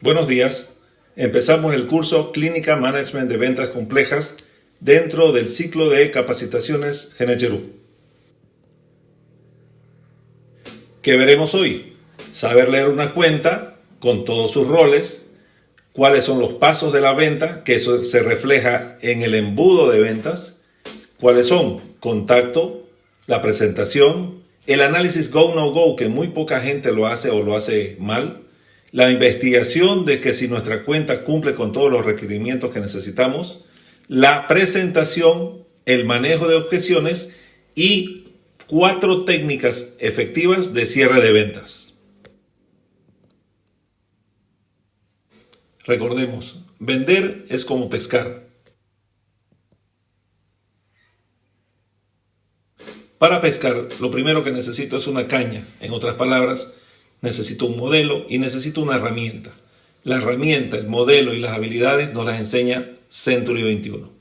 Buenos días. Empezamos el curso Clínica Management de Ventas Complejas dentro del ciclo de capacitaciones Genecherú. ¿Qué veremos hoy? Saber leer una cuenta con todos sus roles, cuáles son los pasos de la venta, que eso se refleja en el embudo de ventas, cuáles son contacto, la presentación, el análisis go-no-go, que muy poca gente lo hace o lo hace mal, la investigación de que si nuestra cuenta cumple con todos los requerimientos que necesitamos, la presentación, el manejo de objeciones y 4 técnicas efectivas de cierre de ventas. Recordemos, vender es como pescar. Para pescar, lo primero que necesito es una caña. En otras palabras, necesito un modelo y necesito una herramienta. La herramienta, el modelo y las habilidades nos las enseña Century 21.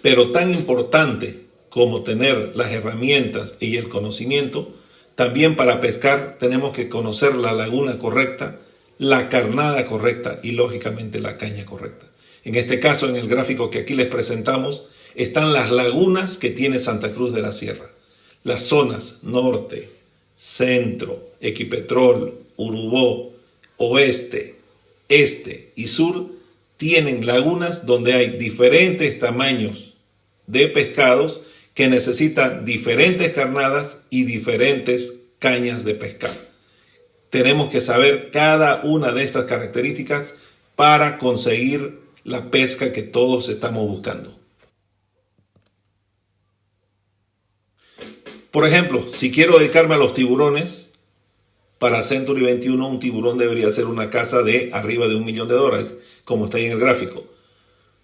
Pero tan importante como tener las herramientas y el conocimiento, también para pescar tenemos que conocer la laguna correcta, la carnada correcta y lógicamente la caña correcta. En este caso, en el gráfico que aquí les presentamos, están las lagunas que tiene Santa Cruz de la Sierra. Las zonas norte, centro, Equipetrol, Urubó, oeste, este y sur tienen lagunas donde hay diferentes tamaños de pescados que necesitan diferentes carnadas y diferentes cañas de pescar. Tenemos que saber cada una de estas características para conseguir la pesca que todos estamos buscando. Por ejemplo, si quiero dedicarme a los tiburones, para Century 21 un tiburón debería ser una casa de arriba de $1 millón, como está ahí en el gráfico.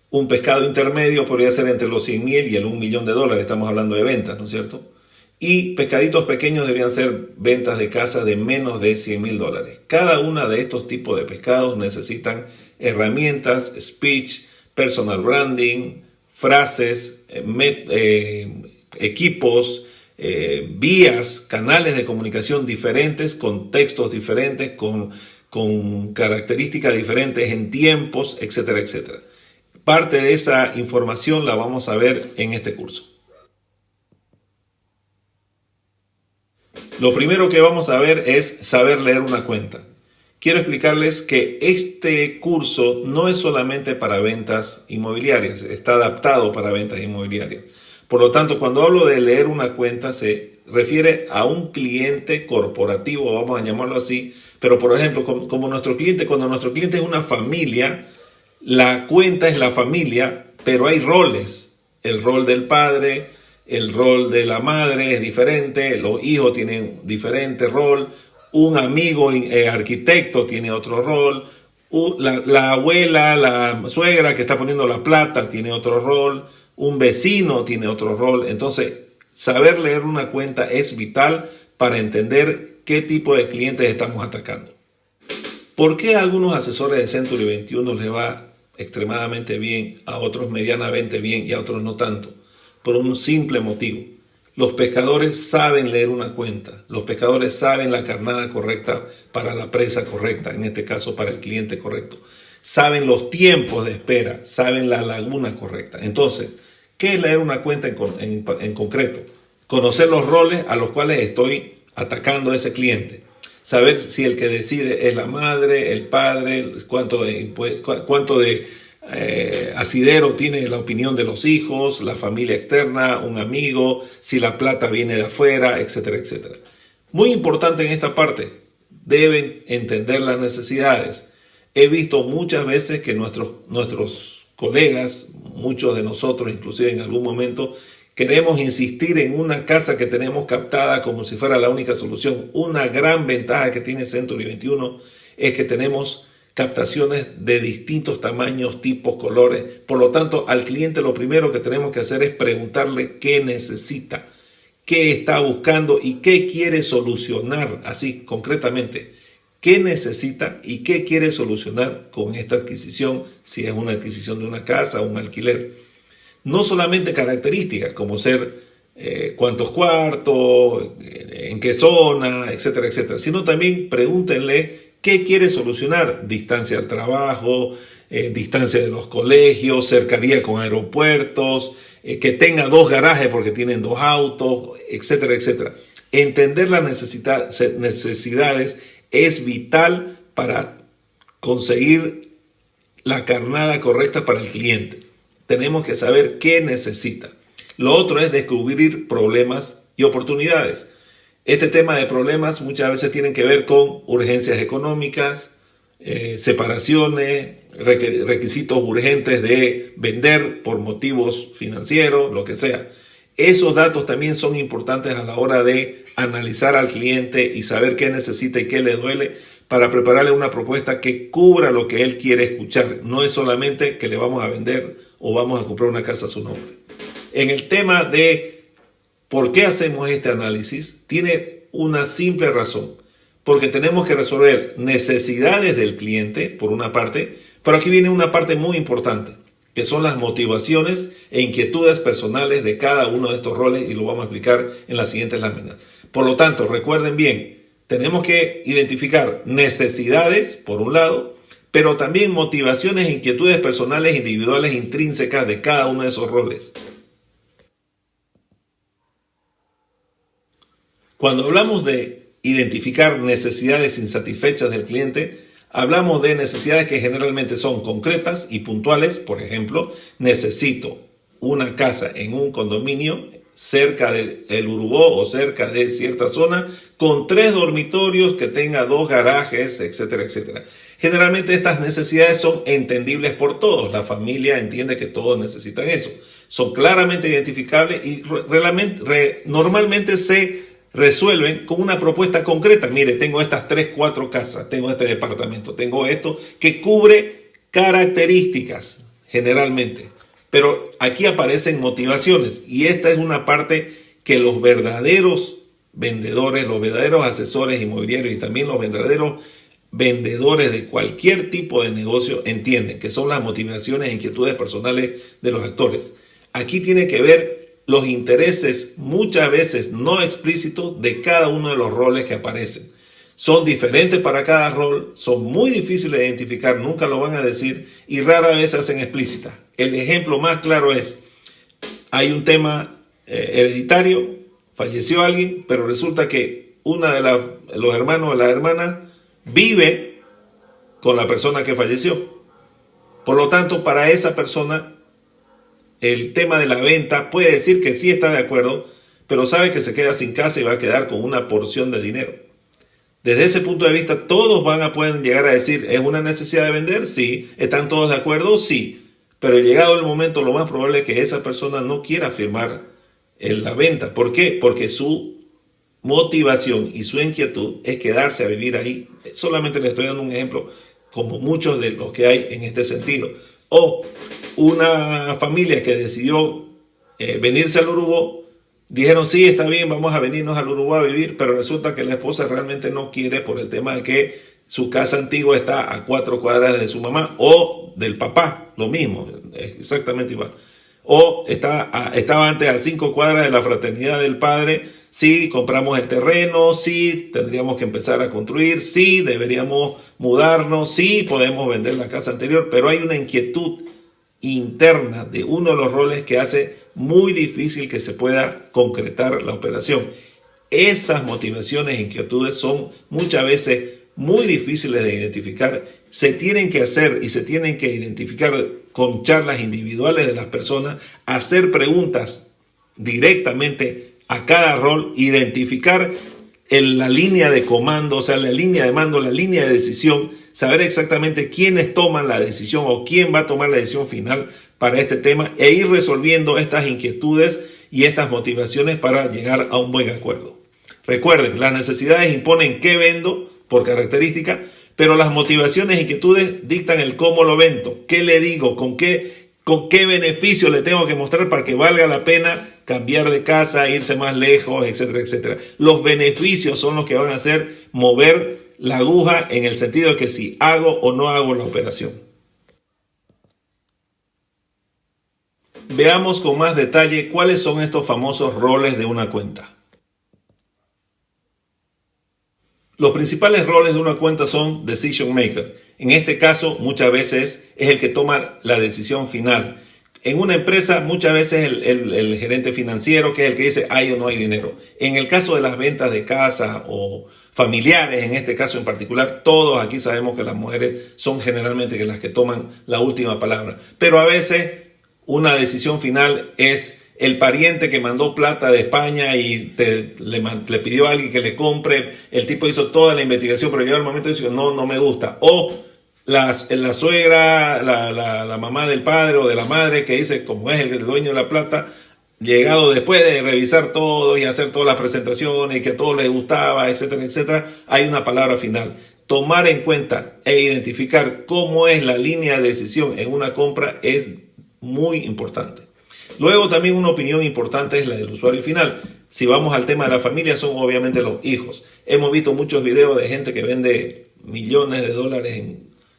Un pescado intermedio podría ser entre los 100,000 y el $1 millón, estamos hablando de ventas, ¿no es cierto? Y pescaditos pequeños deberían ser ventas de casa de menos de $100,000. Cada una de estos tipos de pescados necesitan herramientas, speech, personal branding, frases, equipos, vías, canales de comunicación diferentes, con textos diferentes, con características diferentes en tiempos, etcétera, etcétera. Parte de esa información la vamos a ver en este curso. Lo primero que vamos a ver es saber leer una cuenta. Quiero explicarles que este curso no es solamente para ventas inmobiliarias, está adaptado para ventas inmobiliarias. Por lo tanto, cuando hablo de leer una cuenta, se refiere a un cliente corporativo, vamos a llamarlo así. Pero, por ejemplo, como nuestro cliente, cuando nuestro cliente es una familia, la cuenta es la familia, pero hay roles. El rol del padre, el rol de la madre es diferente, los hijos tienen diferente rol, un amigo arquitecto tiene otro rol, la abuela, la suegra que está poniendo la plata tiene otro rol, un vecino tiene otro rol. Entonces, saber leer una cuenta es vital para entender qué tipo de clientes estamos atacando. ¿Por qué a algunos asesores de Century 21 les va extremadamente bien, a otros medianamente bien y a otros no tanto? Por un simple motivo. Los pescadores saben leer una cuenta. Los pescadores saben la carnada correcta para la presa correcta, en este caso para el cliente correcto. Saben los tiempos de espera, saben la laguna correcta. Entonces, ¿qué es leer una cuenta en concreto? Conocer los roles a los cuales estoy atacando a ese cliente. Saber si el que decide es la madre, el padre, cuánto de asidero tiene la opinión de los hijos, la familia externa, un amigo, si la plata viene de afuera, etcétera, etcétera. Muy importante en esta parte, deben entender las necesidades. He visto muchas veces que nuestros colegas, muchos de nosotros, inclusive en algún momento, queremos insistir en una casa que tenemos captada como si fuera la única solución. Una gran ventaja que tiene Century 21 es que tenemos captaciones de distintos tamaños, tipos, colores. Por lo tanto, al cliente lo primero que tenemos que hacer es preguntarle qué necesita, qué está buscando y qué quiere solucionar, así concretamente. ¿Qué necesita y qué quiere solucionar con esta adquisición, si es una adquisición de una casa o un alquiler? No solamente características como ser cuántos cuartos, en qué zona, etcétera, etcétera, sino también pregúntenle qué quiere solucionar: distancia al trabajo, distancia de los colegios, cercanía con aeropuertos, que tenga 2 garajes porque tienen 2 autos, etcétera, etcétera. Entender las necesidades es vital para conseguir la carnada correcta para el cliente. Tenemos que saber qué necesita. Lo otro es descubrir problemas y oportunidades. Este tema de problemas muchas veces tienen que ver con urgencias económicas, separaciones, requisitos urgentes de vender por motivos financieros, lo que sea. Esos datos también son importantes a la hora de analizar al cliente y saber qué necesita y qué le duele para prepararle una propuesta que cubra lo que él quiere escuchar. No es solamente que le vamos a vender o vamos a comprar una casa a su nombre. En el tema de por qué hacemos este análisis, tiene una simple razón. Porque tenemos que resolver necesidades del cliente, por una parte, pero aquí viene una parte muy importante, que son las motivaciones e inquietudes personales de cada uno de estos roles, y lo vamos a explicar en las siguientes láminas. Por lo tanto, recuerden bien, tenemos que identificar necesidades, por un lado, pero también motivaciones e inquietudes personales individuales intrínsecas de cada uno de esos roles. Cuando hablamos de identificar necesidades insatisfechas del cliente, hablamos de necesidades que generalmente son concretas y puntuales. Por ejemplo, necesito una casa en un condominio cerca del Urubó o cerca de cierta zona con 3 dormitorios, que tenga 2 garajes, etcétera, etcétera. Generalmente estas necesidades son entendibles por todos. La familia entiende que todos necesitan eso. Son claramente identificables y normalmente se resuelven con una propuesta concreta. Mire, tengo estas 3, 4 casas, tengo este departamento, tengo esto, que cubre características generalmente. Pero aquí aparecen motivaciones, y esta es una parte que los verdaderos vendedores, los verdaderos asesores inmobiliarios y también los verdaderos vendedores de cualquier tipo de negocio entienden, que son las motivaciones e inquietudes personales de los actores. Aquí tiene que ver los intereses, muchas veces no explícitos, de cada uno de los roles que aparecen. Son diferentes para cada rol, son muy difíciles de identificar, nunca lo van a decir y rara vez se hacen explícitas. El ejemplo más claro es, hay un tema hereditario, falleció alguien, pero resulta que uno de los hermanos o la hermana vive con la persona que falleció. Por lo tanto, para esa persona, el tema de la venta puede decir que sí está de acuerdo, pero sabe que se queda sin casa y va a quedar con una porción de dinero. Desde ese punto de vista, todos pueden llegar a decir, ¿es una necesidad de vender? Sí. ¿Están todos de acuerdo? Sí. Pero llegado el momento, lo más probable es que esa persona no quiera firmar la venta. ¿Por qué? Porque su motivación y su inquietud es quedarse a vivir ahí. Solamente les estoy dando un ejemplo, como muchos de los que hay en este sentido. O una familia que decidió venirse al Urubó, dijeron, sí, está bien, vamos a venirnos al Urubó a vivir, pero resulta que la esposa realmente no quiere por el tema de que su casa antigua está a 4 cuadras de su mamá o del papá, lo mismo, exactamente igual. O estaba antes a 5 cuadras de la fraternidad del padre. Sí, compramos el terreno, sí, tendríamos que empezar a construir, sí, deberíamos mudarnos, sí, podemos vender la casa anterior, pero hay una inquietud interna de uno de los roles que hace muy difícil que se pueda concretar la operación. Esas motivaciones e inquietudes son muchas veces muy difíciles de identificar. Se tienen que hacer y se tienen que identificar con charlas individuales de las personas, hacer preguntas directamente a cada rol, identificar la línea de comando, o sea, la línea de mando, la línea de decisión, saber exactamente quiénes toman la decisión o quién va a tomar la decisión final para este tema, e ir resolviendo estas inquietudes y estas motivaciones para llegar a un buen acuerdo. Recuerden, las necesidades imponen qué vendo por característica, pero las motivaciones e inquietudes dictan el cómo lo vendo, qué le digo, con qué beneficio le tengo que mostrar para que valga la pena cambiar de casa, irse más lejos, etcétera, etcétera. Los beneficios son los que van a hacer mover la aguja en el sentido de que si hago o no hago la operación. veamos con más detalle cuáles son estos famosos roles de una cuenta. Los principales roles de una cuenta son decision maker. En este caso, muchas veces es el que toma la decisión final. En una empresa, muchas veces el gerente financiero, que es el que dice hay o no hay dinero. En el caso de las ventas de casa o familiares, en este caso en particular, todos aquí sabemos que las mujeres son generalmente las que toman la última palabra. Pero a veces una decisión final es el pariente que mandó plata de España y le pidió a alguien que le compre. El tipo hizo toda la investigación, pero llegó el momento y dice no me gusta. O la suegra, la mamá del padre o de la madre que dice, como es el dueño de la plata, llegado después de revisar todo y hacer todas las presentaciones y que a todos les gustaba, etcétera, etcétera, hay una palabra final. Tomar en cuenta e identificar cómo es la línea de decisión en una compra es muy importante. Luego también una opinión importante es la del usuario final. Si vamos al tema de la familia, son obviamente los hijos. Hemos visto muchos videos de gente que vende millones de dólares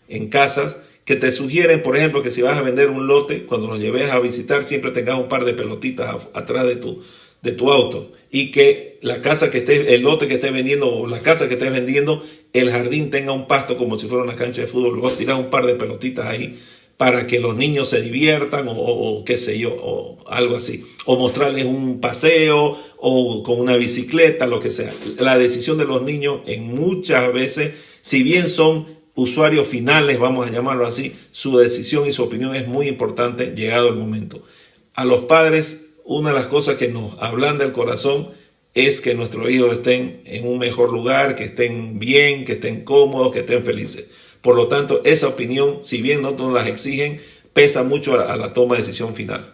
en casas, que te sugieren, por ejemplo, que si vas a vender un lote, cuando lo lleves a visitar, siempre tengas un par de pelotitas atrás de tu auto, y que la casa que estés, el lote que estés vendiendo o la casa que estés vendiendo, el jardín tenga un pasto como si fuera una cancha de fútbol. Luego tirar un par de pelotitas ahí para que los niños se diviertan o qué sé yo, o algo así. O mostrarles un paseo o con una bicicleta, lo que sea. La decisión de los niños en muchas veces, si bien son usuarios finales, vamos a llamarlo así, su decisión y su opinión es muy importante llegado el momento. A los padres, una de las cosas que nos ablanda el corazón es que nuestros hijos estén en un mejor lugar, que estén bien, que estén cómodos, que estén felices. Por lo tanto, esa opinión, si bien no nos las exigen, pesa mucho a la toma de decisión final.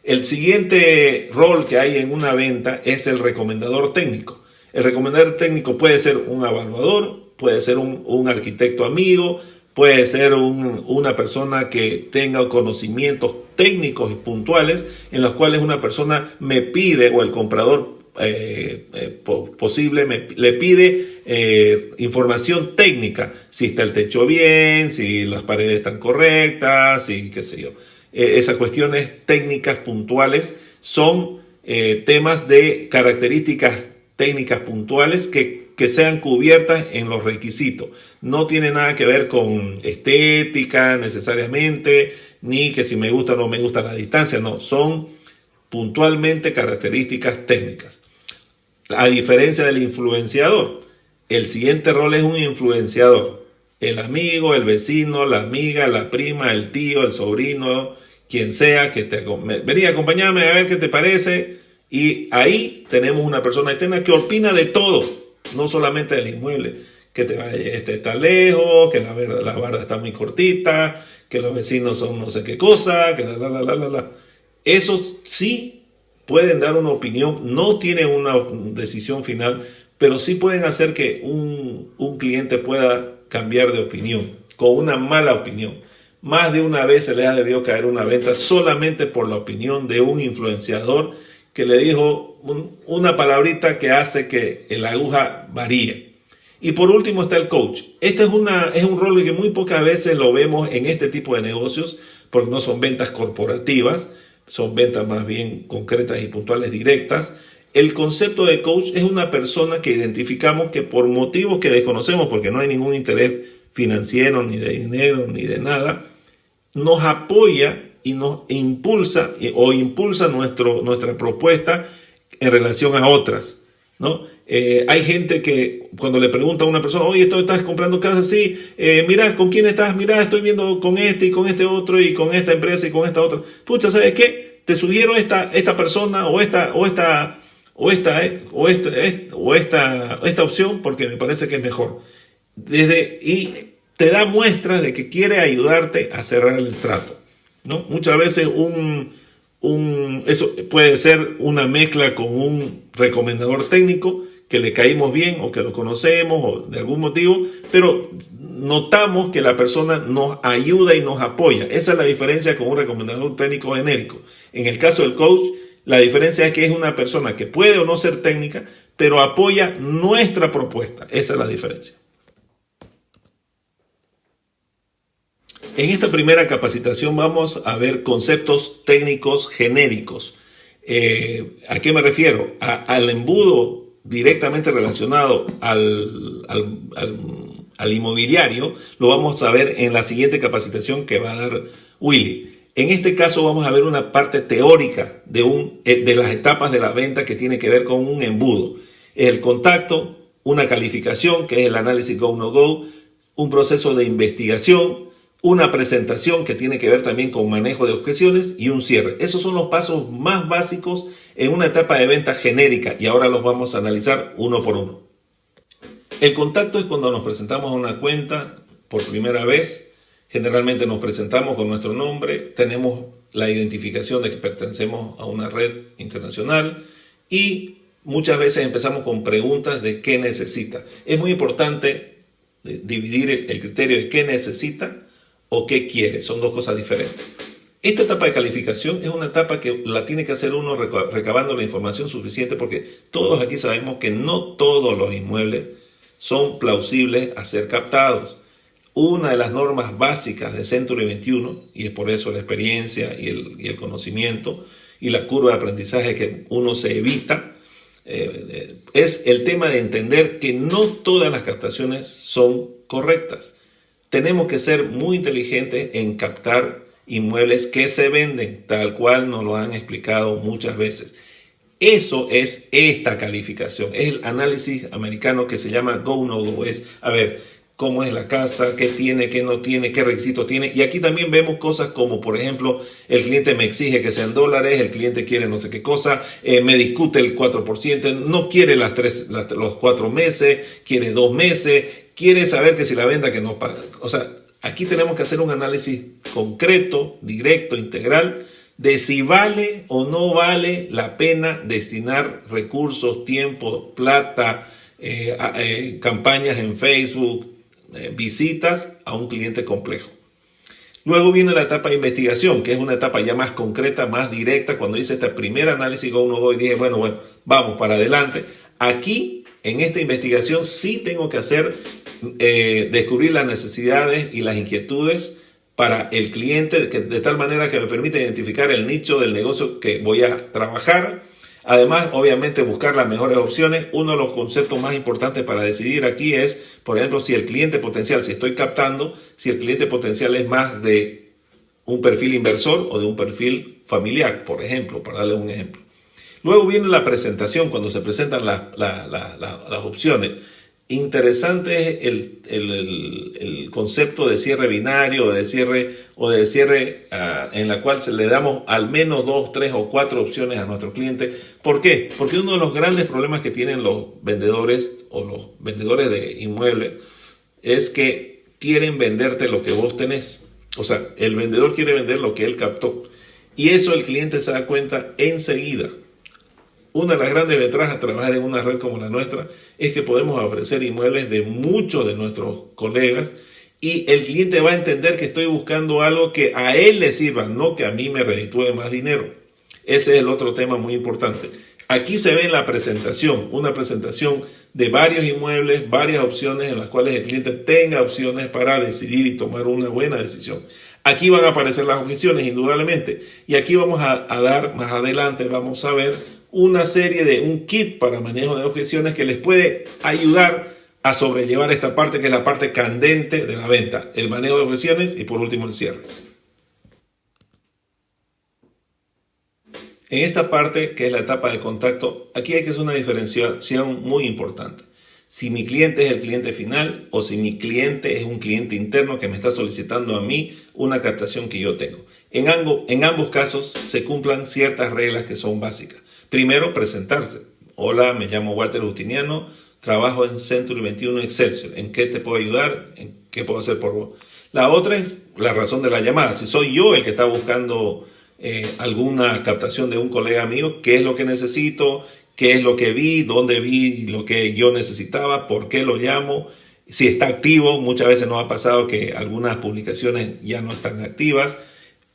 El siguiente rol que hay en una venta es el recomendador técnico. El recomendador técnico puede ser un evaluador, puede ser un arquitecto amigo, puede ser una persona que tenga conocimientos técnicos y puntuales en los cuales una persona me pide, o el comprador posible le pide información técnica, si está el techo bien, si las paredes están correctas, y qué sé yo. Esas cuestiones técnicas puntuales son temas de características técnicas puntuales que sean cubiertas en los requisitos. No tiene nada que ver con estética necesariamente, ni que si me gusta o no me gusta la distancia, no, son puntualmente características técnicas. A diferencia del influenciador, el siguiente rol es un influenciador. El amigo, el vecino, la amiga, la prima, el tío, el sobrino, quien sea que vení, acompáñame a ver qué te parece. Y ahí tenemos una persona externa que opina de todo, no solamente del inmueble, que este está lejos, que la barda está muy cortita, que los vecinos son no sé qué cosa, que Esos sí pueden dar una opinión, no tienen una decisión final, pero sí pueden hacer que un cliente pueda cambiar de opinión con una mala opinión. Más de una vez se le ha debido caer una venta solamente por la opinión de un influenciador que le dijo una palabrita que hace que la aguja varíe. Y por último está el coach. Este es un rol que muy pocas veces lo vemos en este tipo de negocios, porque no son ventas corporativas, son ventas más bien concretas y puntuales directas. El concepto de coach es una persona que identificamos que por motivos que desconocemos, porque no hay ningún interés financiero, ni de dinero, ni de nada, nos apoya y nos impulsa nuestra propuesta en relación a otras, ¿no? Hay gente que cuando le pregunta a una persona, oye, ¿estás comprando casa? Sí, mira, ¿con quién estás? Mira, estoy viendo con este y con este otro y con esta empresa y con esta otra. Pucha, ¿sabes qué? Te sugiero esta persona o esta opción porque me parece que es mejor. Y te da muestras de que quiere ayudarte a cerrar el trato, ¿no? Muchas veces eso puede ser una mezcla con un recomendador técnico que le caímos bien o que lo conocemos o de algún motivo, pero notamos que la persona nos ayuda y nos apoya. Esa es la diferencia con un recomendador técnico genérico. En el caso del coach, la diferencia es que es una persona que puede o no ser técnica, pero apoya nuestra propuesta. Esa es la diferencia. En esta primera capacitación vamos a ver conceptos técnicos genéricos. ¿A qué me refiero? Al embudo directamente relacionado al inmobiliario, lo vamos a ver en la siguiente capacitación que va a dar Willy. En este caso vamos a ver una parte teórica de las etapas de la venta que tiene que ver con un embudo. El contacto, una calificación, que es el análisis go-no-go, un proceso de investigación, una presentación que tiene que ver también con manejo de objeciones y un cierre. Esos son los pasos más básicos en una etapa de venta genérica y ahora los vamos a analizar uno por uno. El contacto es cuando nos presentamos a una cuenta por primera vez. Generalmente nos presentamos con nuestro nombre, tenemos la identificación de que pertenecemos a una red internacional y muchas veces empezamos con preguntas de qué necesita. Es muy importante dividir el criterio de qué necesita o qué quiere, son dos cosas diferentes. Esta etapa de calificación es una etapa que la tiene que hacer uno recabando la información suficiente porque todos aquí sabemos que no todos los inmuebles son plausibles a ser captados. Una de las normas básicas de Century 21, y es por eso la experiencia y el conocimiento y la curva de aprendizaje que uno se evita, es el tema de entender que no todas las captaciones son correctas. Tenemos que ser muy inteligentes en captar inmuebles que se venden, tal cual nos lo han explicado muchas veces. Eso es esta calificación, es el análisis americano que se llama go-no-go. Es, a ver, cómo es la casa, qué tiene, qué no tiene, qué requisitos tiene. Y aquí también vemos cosas como, por ejemplo, el cliente me exige que sean dólares, el cliente quiere no sé qué cosa, me discute el 4%, no quiere los 4 meses, quiere 2 meses, quiere saber que si la venda que no paga. O sea, aquí tenemos que hacer un análisis concreto, directo, integral, de si vale o no vale la pena destinar recursos, tiempo, plata, campañas en Facebook, visitas a un cliente complejo. Luego viene la etapa de investigación, que es una etapa ya más concreta, más directa. Cuando hice este primer análisis go-no-go y dije, bueno, vamos para adelante. Aquí, en esta investigación, sí tengo que descubrir las necesidades y las inquietudes para el cliente, de tal manera que me permite identificar el nicho del negocio que voy a trabajar. Además, obviamente, buscar las mejores opciones. Uno de los conceptos más importantes para decidir aquí es, por ejemplo, si el cliente potencial, si estoy captando, si el cliente potencial es más de un perfil inversor o de un perfil familiar, por ejemplo, para darle un ejemplo. Luego viene la presentación, cuando se presentan las opciones. Interesante es el concepto de cierre binario o de cierre en la cual le damos al menos 2, 3 o 4 opciones a nuestro cliente. ¿Por qué? Porque uno de los grandes problemas que tienen los vendedores o los vendedores de inmuebles es que quieren venderte lo que vos tenés. O sea, el vendedor quiere vender lo que él captó. Y eso el cliente se da cuenta enseguida. Una de las grandes ventajas de trabajar en una red como la nuestra es que podemos ofrecer inmuebles de muchos de nuestros colegas y el cliente va a entender que estoy buscando algo que a él le sirva, no que a mí me reditúe más dinero. Ese es el otro tema muy importante. Aquí se ve en la presentación, una presentación de varios inmuebles, varias opciones en las cuales el cliente tenga opciones para decidir y tomar una buena decisión. Aquí van a aparecer las objeciones, indudablemente, y aquí vamos a dar, más adelante vamos a ver una serie de un kit para manejo de objeciones que les puede ayudar a sobrellevar esta parte que es la parte candente de la venta, el manejo de objeciones y por último el cierre. En esta parte que es la etapa de contacto, aquí hay que hacer una diferenciación muy importante. Si mi cliente es el cliente final o si mi cliente es un cliente interno que me está solicitando a mí una captación que yo tengo. En ambos casos se cumplan ciertas reglas que son básicas. Primero, presentarse. Hola, me llamo Walter Justiniano, trabajo en Century 21 Excelsior. ¿En qué te puedo ayudar? ¿En qué puedo hacer por vos? La otra es la razón de la llamada. Si soy yo el que está buscando alguna captación de un colega mío, ¿qué es lo que necesito? ¿Qué es lo que vi? ¿Dónde vi lo que yo necesitaba? ¿Por qué lo llamo? Si está activo, muchas veces nos ha pasado que algunas publicaciones ya no están activas.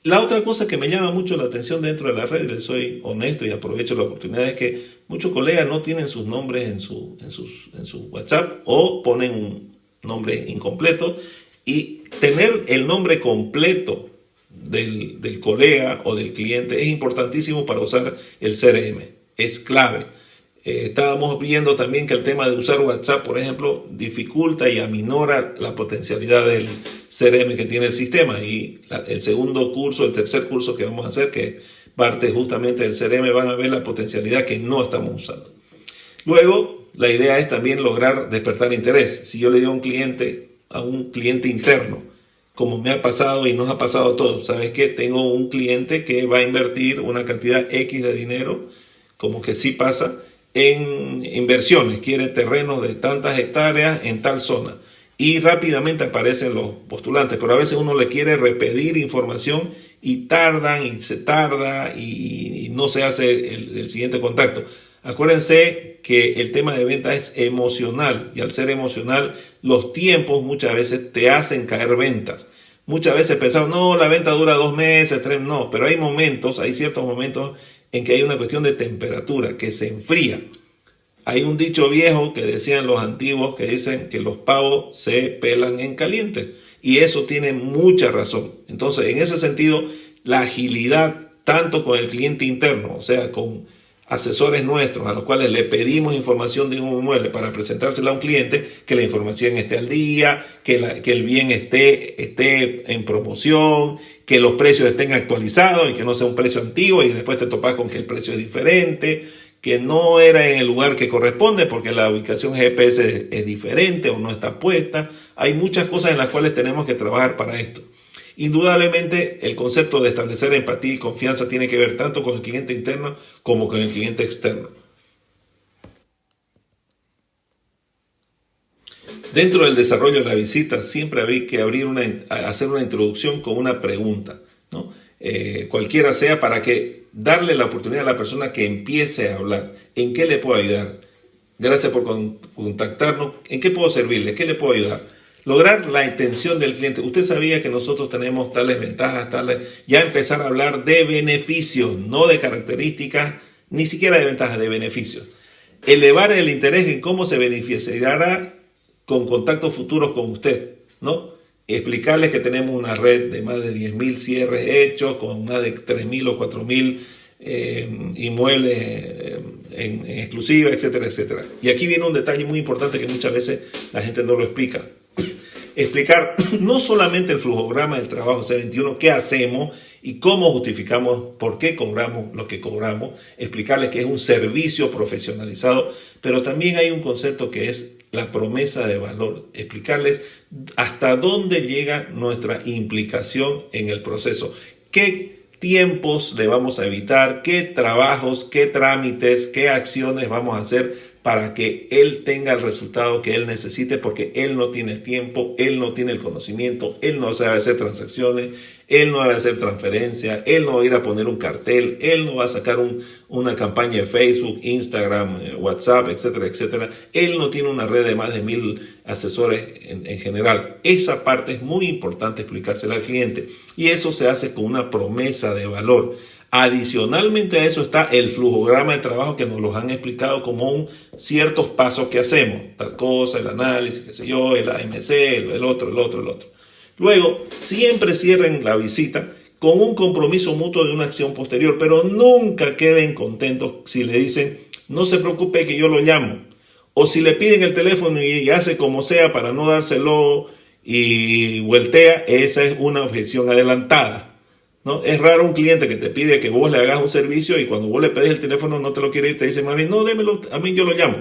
La otra cosa que me llama mucho la atención dentro de la red, les soy honesto y aprovecho la oportunidad, es que muchos colegas no tienen sus nombres en su WhatsApp o ponen un nombre incompleto. Y tener el nombre completo del colega o del cliente es importantísimo para usar el CRM, es clave. Estábamos viendo también que el tema de usar WhatsApp, por ejemplo, dificulta y aminora la potencialidad del CRM que tiene el sistema. Y el segundo curso, el tercer curso que vamos a hacer, que parte justamente del CRM, van a ver la potencialidad que no estamos usando. Luego, la idea es también lograr despertar interés. Si yo le digo a un cliente interno, como me ha pasado y nos ha pasado a todos, ¿sabes qué? Tengo un cliente que va a invertir una cantidad X de dinero, como que sí pasa, en inversiones, quiere terrenos de tantas hectáreas en tal zona. Y rápidamente aparecen los postulantes, pero a veces uno le quiere repetir información y tardan y se tarda y no se hace el siguiente contacto. Acuérdense que el tema de venta es emocional y al ser emocional los tiempos muchas veces te hacen caer ventas. Muchas veces pensamos, no, la venta dura 2 meses, 3, no, pero hay ciertos momentos en que hay una cuestión de temperatura que se enfría. Hay un dicho viejo que decían los antiguos que dicen que los pavos se pelan en caliente y eso tiene mucha razón. Entonces, en ese sentido, la agilidad tanto con el cliente interno, o sea, con asesores nuestros a los cuales le pedimos información de un inmueble para presentársela a un cliente, que la información esté al día, que el bien esté en promoción, que los precios estén actualizados y que no sea un precio antiguo y después te topas con que el precio es diferente, que no era en el lugar que corresponde porque la ubicación GPS es diferente o no está puesta. Hay muchas cosas en las cuales tenemos que trabajar para esto. Indudablemente el concepto de establecer empatía y confianza tiene que ver tanto con el cliente interno como con el cliente externo. Dentro del desarrollo de la visita siempre hay que hacer una introducción con una pregunta, ¿no? Cualquiera sea, para que darle la oportunidad a la persona que empiece a hablar. ¿En qué le puedo ayudar? Gracias por contactarnos. ¿En qué puedo servirle? ¿Qué le puedo ayudar? Lograr la intención del cliente. Usted sabía que nosotros tenemos tales ventajas, ya empezar a hablar de beneficios, no de características, ni siquiera de ventajas, de beneficios. Elevar el interés en cómo se beneficiará con contactos futuros con usted, ¿no? Explicarles que tenemos una red de más de 10.000 cierres hechos, con más de 3.000 o 4.000 inmuebles en exclusiva, etcétera, etcétera. Y aquí viene un detalle muy importante que muchas veces la gente no lo explica. Explicar no solamente el flujograma del trabajo C21, qué hacemos y cómo justificamos por qué cobramos lo que cobramos, explicarles que es un servicio profesionalizado, pero también hay un concepto que es la promesa de valor, explicarles hasta dónde llega nuestra implicación en el proceso, qué tiempos le vamos a evitar, qué trabajos, qué trámites, qué acciones vamos a hacer para que él tenga el resultado que él necesite, porque él no tiene tiempo, él no tiene el conocimiento, él no sabe hacer transacciones, él no va a hacer transferencia, él no va a ir a poner un cartel, él no va a sacar una campaña de Facebook, Instagram, WhatsApp, etcétera, etcétera. Él no tiene una red de más de 1.000 asesores en general. Esa parte es muy importante explicársela al cliente y eso se hace con una promesa de valor. Adicionalmente a eso está el flujograma de trabajo que nos los han explicado como ciertos pasos que hacemos, tal cosa, el análisis, qué sé yo, el AMC, el otro. Luego, siempre cierren la visita con un compromiso mutuo de una acción posterior, pero nunca queden contentos si le dicen, no se preocupe que yo lo llamo, o si le piden el teléfono y hace como sea para no dárselo y voltea, esa es una objeción adelantada. ¿No? Es raro un cliente que te pide que vos le hagas un servicio y cuando vos le pedís el teléfono no te lo quiere y te dice más bien, no, démelo, a mí yo lo llamo.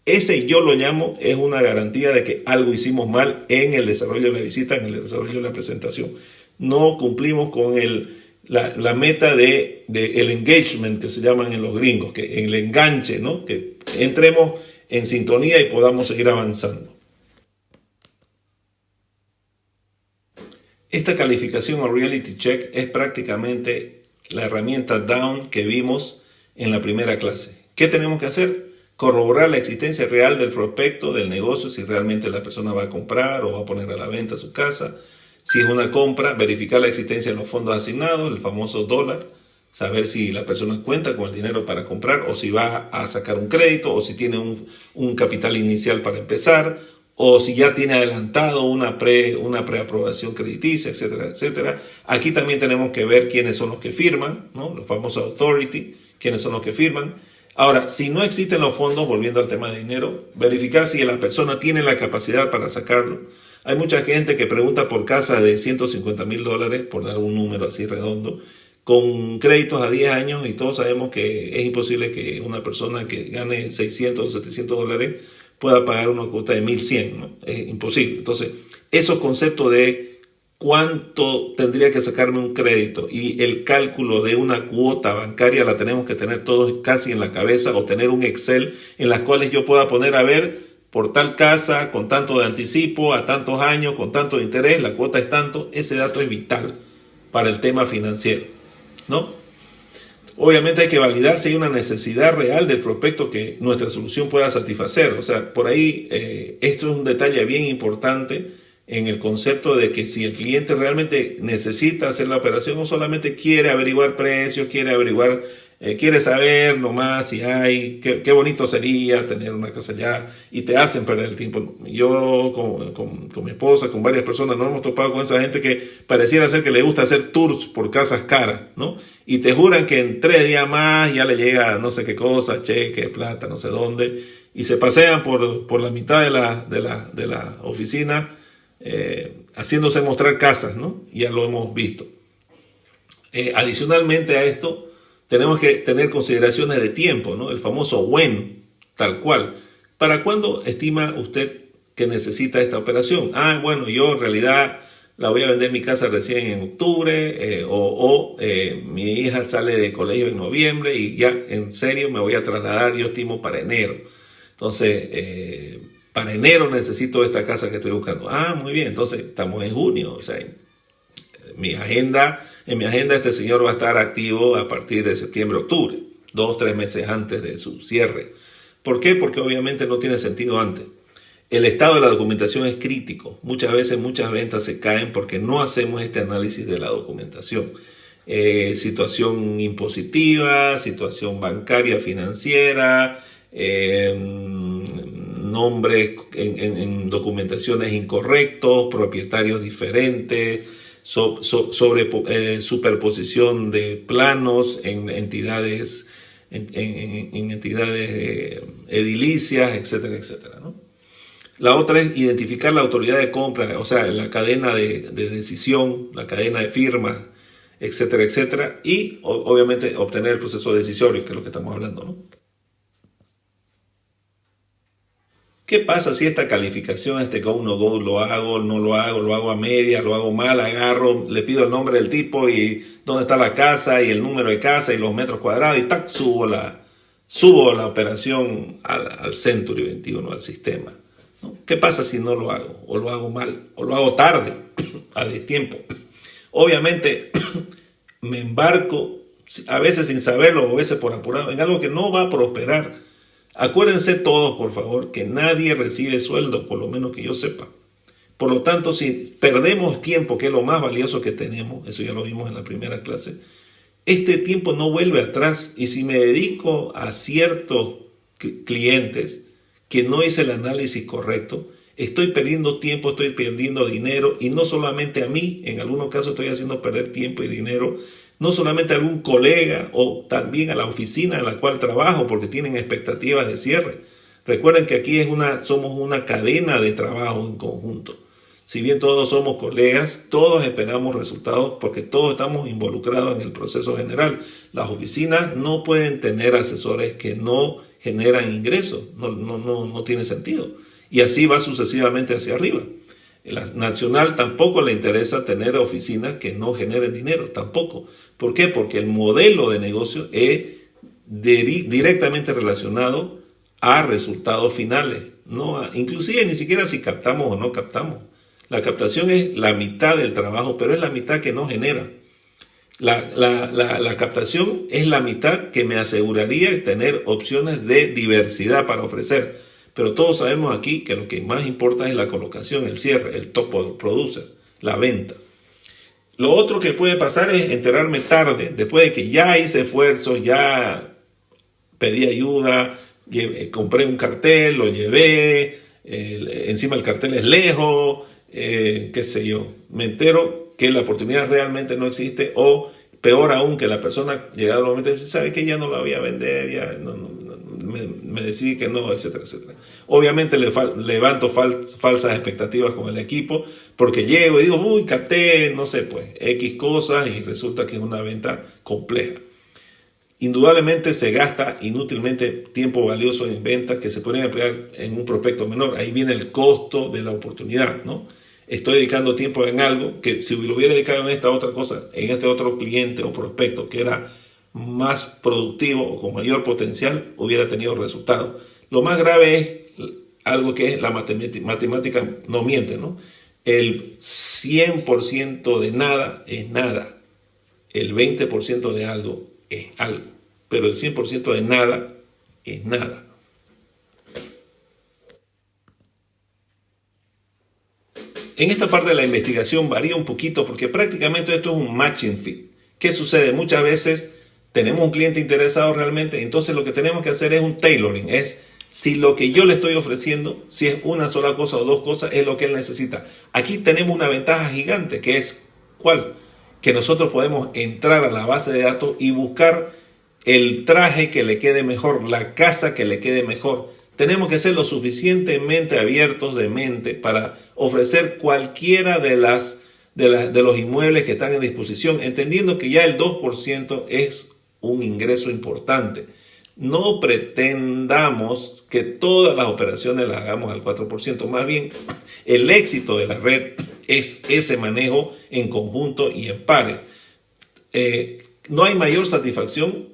Ese yo lo llamo es una garantía de que algo hicimos mal en el desarrollo de la visita, en el desarrollo de la presentación. No cumplimos con la meta de el engagement que se llaman en los gringos, que el enganche, ¿no? Que entremos en sintonía y podamos seguir avanzando. Esta calificación o reality check es prácticamente la herramienta down que vimos en la primera clase. ¿Qué tenemos que hacer? Corroborar la existencia real del prospecto, del negocio, si realmente la persona va a comprar o va a poner a la venta su casa. Si es una compra, verificar la existencia de los fondos asignados, el famoso dólar, saber si la persona cuenta con el dinero para comprar o si va a sacar un crédito o si tiene un capital inicial para empezar, o si ya tiene adelantado una preaprobación crediticia, etcétera, etcétera. Aquí también tenemos que ver quiénes son los que firman, ¿no? Los famosos authority, quiénes son los que firman. Ahora, si no existen los fondos, volviendo al tema de dinero, verificar si la persona tiene la capacidad para sacarlo. Hay mucha gente que pregunta por casa de $150,000, por dar un número así redondo, con créditos a 10 años, y todos sabemos que es imposible que una persona que gane $600 o $700 pueda pagar una cuota de 1,100, ¿no? Es imposible. Entonces, esos conceptos de cuánto tendría que sacarme un crédito y el cálculo de una cuota bancaria la tenemos que tener todos casi en la cabeza, o tener un Excel en las cuales yo pueda poner a ver por tal casa, con tanto de anticipo, a tantos años, con tanto de interés, la cuota es tanto. Ese dato es vital para el tema financiero, ¿no? Obviamente hay que validar si hay una necesidad real del prospecto que nuestra solución pueda satisfacer. O sea, por ahí esto es un detalle bien importante en el concepto de que si el cliente realmente necesita hacer la operación, o solamente quiere averiguar precios, quiere saber nomás si hay, qué bonito sería tener una casa allá, y te hacen perder el tiempo. Yo con mi esposa, con varias personas, nos hemos topado con esa gente que pareciera ser que le gusta hacer tours por casas caras, ¿no? Y te juran que en 3 días más ya le llega no sé qué cosa, cheque, plata, no sé dónde, y se pasean por la mitad de la oficina haciéndose mostrar casas, ¿no? Ya lo hemos visto. Adicionalmente a esto, tenemos que tener consideraciones de tiempo, ¿no? El famoso when, tal cual. ¿Para cuándo estima usted que necesita esta operación? Bueno, yo en realidad la voy a vender mi casa recién en octubre, mi hija sale de colegio en noviembre y ya en serio me voy a trasladar, yo estimo, para enero. Entonces, para enero necesito esta casa que estoy buscando. Muy bien, entonces estamos en junio. O sea, en mi agenda este señor va a estar activo a partir de septiembre, octubre, 2-3 meses antes de su cierre. ¿Por qué? Porque obviamente no tiene sentido antes. El estado de la documentación es crítico. Muchas veces muchas ventas se caen porque no hacemos este análisis de la documentación. Situación impositiva, situación bancaria, financiera, nombres en documentaciones incorrectos, propietarios diferentes, superposición de planos en entidades edilicias, etcétera, etcétera, ¿no? La otra es identificar la autoridad de compra, o sea, la cadena de decisión, la cadena de firmas, etcétera, etcétera, y obviamente obtener el proceso decisorio, que es lo que estamos hablando, ¿no? ¿Qué pasa si esta calificación, este go, no go, lo hago, no lo hago a media, lo hago mal, agarro, le pido el nombre del tipo y dónde está la casa y el número de casa y los metros cuadrados y ¡tac! Subo la operación al Century 21, al sistema, ¿no? ¿Qué pasa si no lo hago? O lo hago mal, o lo hago tarde, a destiempo. Obviamente me embarco, a veces sin saberlo, o a veces por apurado, en algo que no va a prosperar. Acuérdense todos, por favor, que nadie recibe sueldo, por lo menos que yo sepa. Por lo tanto, si perdemos tiempo, que es lo más valioso que tenemos, eso ya lo vimos en la primera clase, este tiempo no vuelve atrás. Y si me dedico a ciertos clientes que no hice el análisis correcto, estoy perdiendo tiempo, estoy perdiendo dinero, y no solamente a mí, en algunos casos estoy haciendo perder tiempo y dinero, no solamente a algún colega o también a la oficina en la cual trabajo, porque tienen expectativas de cierre. Recuerden que aquí somos una cadena de trabajo en conjunto. Si bien todos somos colegas, todos esperamos resultados porque todos estamos involucrados en el proceso general. Las oficinas no pueden tener asesores que no generan ingresos, no tiene sentido. Y así va sucesivamente hacia arriba. La nacional tampoco le interesa tener oficinas que no generen dinero, tampoco. ¿Por qué? Porque el modelo de negocio es directamente relacionado a resultados finales. Inclusive ni siquiera si captamos o no captamos. La captación es la mitad del trabajo, pero es la mitad que no genera. La captación es la mitad que me aseguraría tener opciones de diversidad para ofrecer. Pero todos sabemos aquí que lo que más importa es la colocación, el cierre, el top producer, la venta. Lo otro que puede pasar es enterarme tarde, después de que ya hice esfuerzos, ya pedí ayuda, compré un cartel, lo llevé, encima el cartel es lejos, qué sé yo. Me entero que la oportunidad realmente no existe, o peor aún, que la persona llegado el momento dice, sabe que ya no la voy a vender, ya me decidí que no, etcétera, etcétera. Obviamente levanto falsas expectativas con el equipo, porque llego y digo, uy, capté, no sé, pues, X cosas, y resulta que es una venta compleja. Indudablemente se gasta inútilmente tiempo valioso en ventas que se pueden emplear en un prospecto menor. Ahí viene el costo de la oportunidad, ¿no? Estoy dedicando tiempo en algo que si lo hubiera dedicado en esta otra cosa, en este otro cliente o prospecto que era más productivo o con mayor potencial, hubiera tenido resultados. Lo más grave es algo que es la matemática no miente, ¿no? El 100% de nada es nada. El 20% de algo es algo. Pero el 100% de nada es nada. En esta parte de la investigación varía un poquito porque prácticamente esto es un matching fit. ¿Qué sucede? Muchas veces tenemos un cliente interesado realmente, entonces lo que tenemos que hacer es un tailoring, es si lo que yo le estoy ofreciendo, si es una sola cosa o dos cosas, es lo que él necesita. Aquí tenemos una ventaja gigante, que es ¿cuál? Que nosotros podemos entrar a la base de datos y buscar el traje que le quede mejor, la casa que le quede mejor. Tenemos que ser lo suficientemente abiertos de mente para ofrecer cualquiera de los inmuebles que están en disposición, entendiendo que ya el 2% es un ingreso importante. No pretendamos que todas las operaciones las hagamos al 4%. Más bien, el éxito de la red es ese manejo en conjunto y en pares. No hay mayor satisfacción,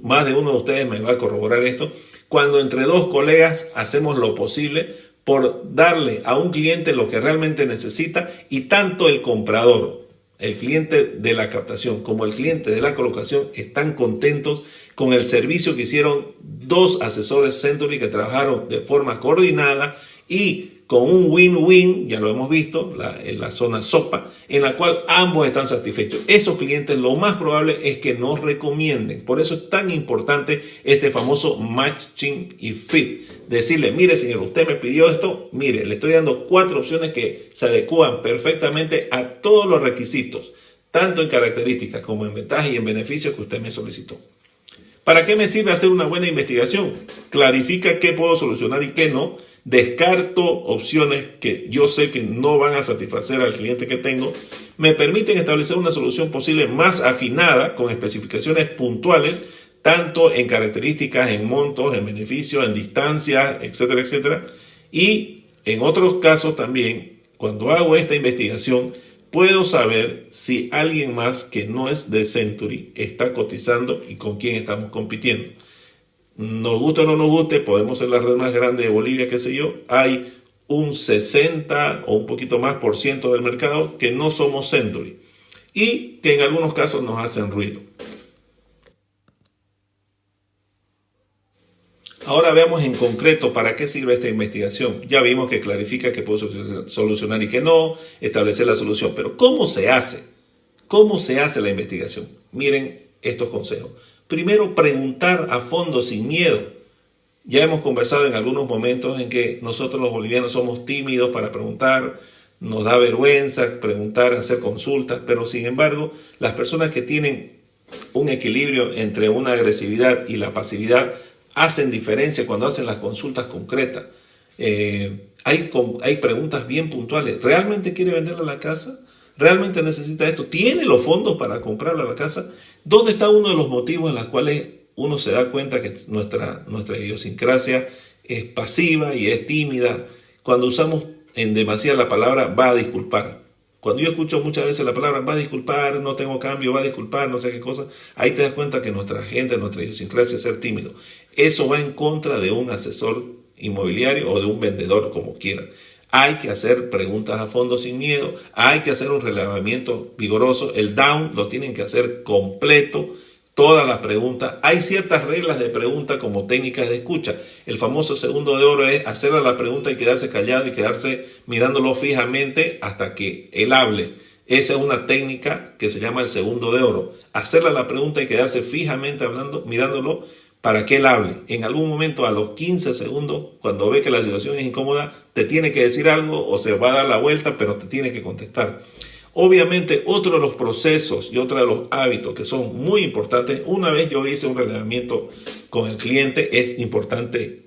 más de uno de ustedes me va a corroborar esto, cuando entre dos colegas hacemos lo posible por darle a un cliente lo que realmente necesita, y tanto el comprador, el cliente de la captación, como el cliente de la colocación están contentos con el servicio que hicieron dos asesores Century que trabajaron de forma coordinada y con un win-win, ya lo hemos visto, en la zona SOPA, en la cual ambos están satisfechos. Esos clientes lo más probable es que nos recomienden. Por eso es tan importante este famoso matching y fit. Decirle, mire señor, usted me pidió esto, mire, le estoy dando 4 opciones que se adecúan perfectamente a todos los requisitos, tanto en características como en ventajas y en beneficios que usted me solicitó. ¿Para qué me sirve hacer una buena investigación? Clarifica qué puedo solucionar y qué no. Descarto opciones que yo sé que no van a satisfacer al cliente que tengo. Me permiten establecer una solución posible más afinada con especificaciones puntuales, tanto en características, en montos, en beneficios, en distancia, etcétera, etcétera. Y en otros casos también, cuando hago esta investigación, puedo saber si alguien más que no es de Century está cotizando y con quién estamos compitiendo. Nos guste o no nos guste, podemos ser la red más grande de Bolivia, qué sé yo. Hay un 60 o un poquito más por ciento del mercado que no somos Century y que en algunos casos nos hacen ruido. Ahora veamos en concreto para qué sirve esta investigación. Ya vimos que clarifica que puedo solucionar y que no, establecer la solución. Pero ¿cómo se hace? ¿Cómo se hace la investigación? Miren estos consejos. Primero, preguntar a fondo sin miedo. Ya hemos conversado en algunos momentos en que nosotros los bolivianos somos tímidos para preguntar, nos da vergüenza preguntar, hacer consultas, pero sin embargo, las personas que tienen un equilibrio entre una agresividad y la pasividad hacen diferencia cuando hacen las consultas concretas. Hay preguntas bien puntuales. ¿Realmente quiere venderle la casa? ¿Realmente necesita esto? ¿Tiene los fondos para comprarle la casa? ¿Dónde está uno de los motivos en los cuales uno se da cuenta que nuestra idiosincrasia es pasiva y es tímida? Cuando usamos en demasía la palabra va a disculpar. Cuando yo escucho muchas veces la palabra va a disculpar, no tengo cambio, va a disculpar, no sé qué cosa, ahí te das cuenta que nuestra gente, nuestra idiosincrasia es ser tímido. Eso va en contra de un asesor inmobiliario o de un vendedor, como quieran. Hay que hacer preguntas a fondo sin miedo, hay que hacer un relevamiento vigoroso, el down lo tienen que hacer completo, todas las preguntas. Hay ciertas reglas de pregunta como técnicas de escucha. El famoso segundo de oro es hacerle la pregunta y quedarse callado y quedarse mirándolo fijamente hasta que él hable. Esa es una técnica que se llama el segundo de oro. Hacerle la pregunta y quedarse fijamente hablando, mirándolo para que él hable. En algún momento, a los 15 segundos, cuando ve que la situación es incómoda, te tiene que decir algo o se va a dar la vuelta, pero te tiene que contestar. Obviamente, otro de los procesos y otro de los hábitos que son muy importantes, una vez yo hice un relevamiento con el cliente, es importante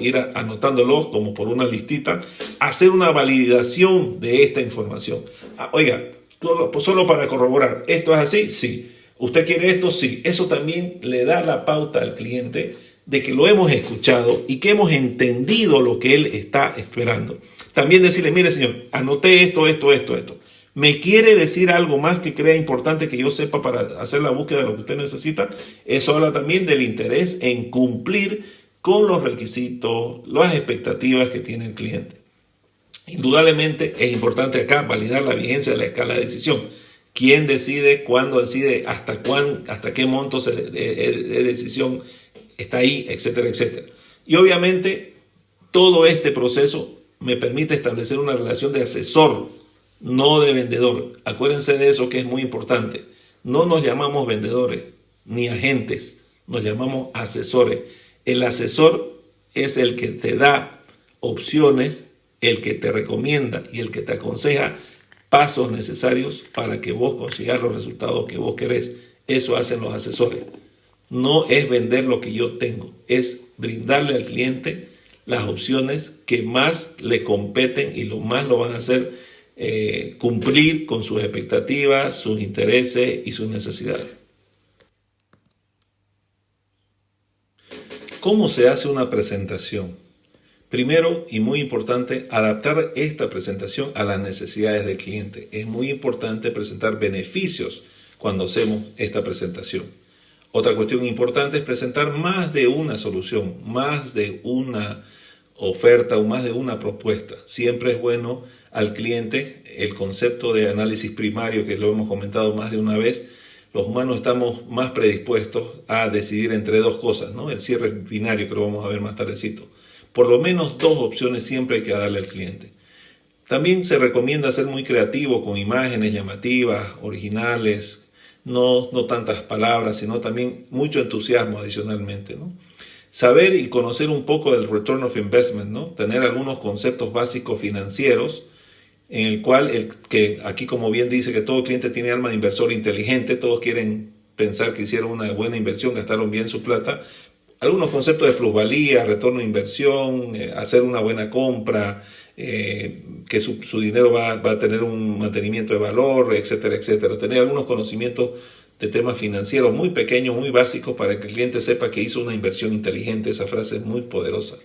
ir anotándolos como por una listita, hacer una validación de esta información. Oiga, solo para corroborar, ¿esto es así? Sí. ¿Usted quiere esto? Sí. Eso también le da la pauta al cliente de que lo hemos escuchado y que hemos entendido lo que él está esperando. También decirle, mire señor, anoté esto. ¿Me quiere decir algo más que crea importante que yo sepa para hacer la búsqueda de lo que usted necesita? Eso habla también del interés en cumplir con los requisitos, las expectativas que tiene el cliente. Indudablemente es importante acá validar la vigencia de la escala de decisión. ¿Quién decide? ¿Cuándo decide? ¿Hasta qué monto de decisión está ahí? Etcétera, etcétera. Y obviamente todo este proceso me permite establecer una relación de asesor, no de vendedor. Acuérdense de eso, que es muy importante. No nos llamamos vendedores ni agentes, nos llamamos asesores. El asesor es el que te da opciones, el que te recomienda y el que te aconseja pasos necesarios para que vos consigas los resultados que vos querés. Eso hacen los asesores. No es vender lo que yo tengo, es brindarle al cliente las opciones que más le competen y lo más lo van a hacer cumplir con sus expectativas, sus intereses y sus necesidades. ¿Cómo se hace una presentación? Primero, y muy importante, adaptar esta presentación a las necesidades del cliente. Es muy importante presentar beneficios cuando hacemos esta presentación. Otra cuestión importante es presentar más de una solución, más de una oferta o más de una propuesta. Siempre es bueno al cliente el concepto de análisis primario, que lo hemos comentado más de una vez. Los humanos estamos más predispuestos a decidir entre dos cosas, ¿no? El cierre binario, que lo vamos a ver más tardecito. Por lo menos dos opciones siempre hay que darle al cliente. También se recomienda ser muy creativo con imágenes llamativas, originales, no tantas palabras, sino también mucho entusiasmo adicionalmente, ¿no? Saber y conocer un poco del return of investment, ¿no? Tener algunos conceptos básicos financieros, en el cual, que aquí como bien dice que todo cliente tiene alma de inversor inteligente, todos quieren pensar que hicieron una buena inversión, gastaron bien su plata. Algunos conceptos de plusvalía, retorno de inversión, hacer una buena compra, que su dinero va a tener un mantenimiento de valor, etcétera, etcétera. Tener algunos conocimientos de temas financieros muy pequeños, muy básicos, para que el cliente sepa que hizo una inversión inteligente. Esa frase es muy poderosa.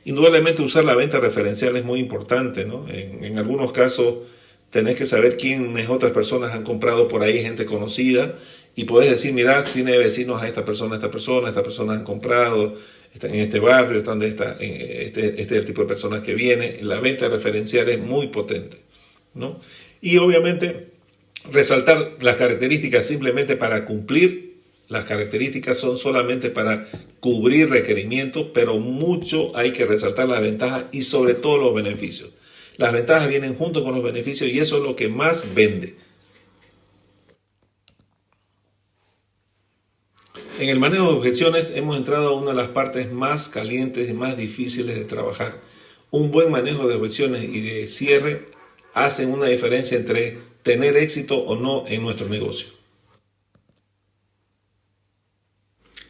Indudablemente usar la venta referencial es muy importante, ¿no? En algunos casos tenés que saber quiénes otras personas han comprado por ahí, gente conocida, y podés decir, mira, tiene vecinos a esta persona han comprado, están en este barrio, este es el tipo de personas que viene. La venta referencial es muy potente, ¿no? Y obviamente resaltar las características simplemente para cumplir. Las características son solamente para cubrir requerimientos, pero mucho hay que resaltar las ventajas y sobre todo los beneficios. Las ventajas vienen junto con los beneficios y eso es lo que más vende. En el manejo de objeciones hemos entrado a una de las partes más calientes y más difíciles de trabajar. Un buen manejo de objeciones y de cierre hacen una diferencia entre tener éxito o no en nuestro negocio.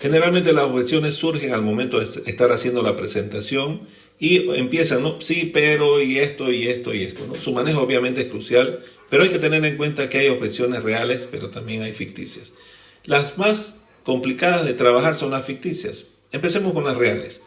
Generalmente las objeciones surgen al momento de estar haciendo la presentación y empiezan, ¿no? Sí, pero y esto, ¿no? Su manejo obviamente es crucial, pero hay que tener en cuenta que hay objeciones reales, pero también hay ficticias. Las más complicadas de trabajar son las ficticias. Empecemos con las reales.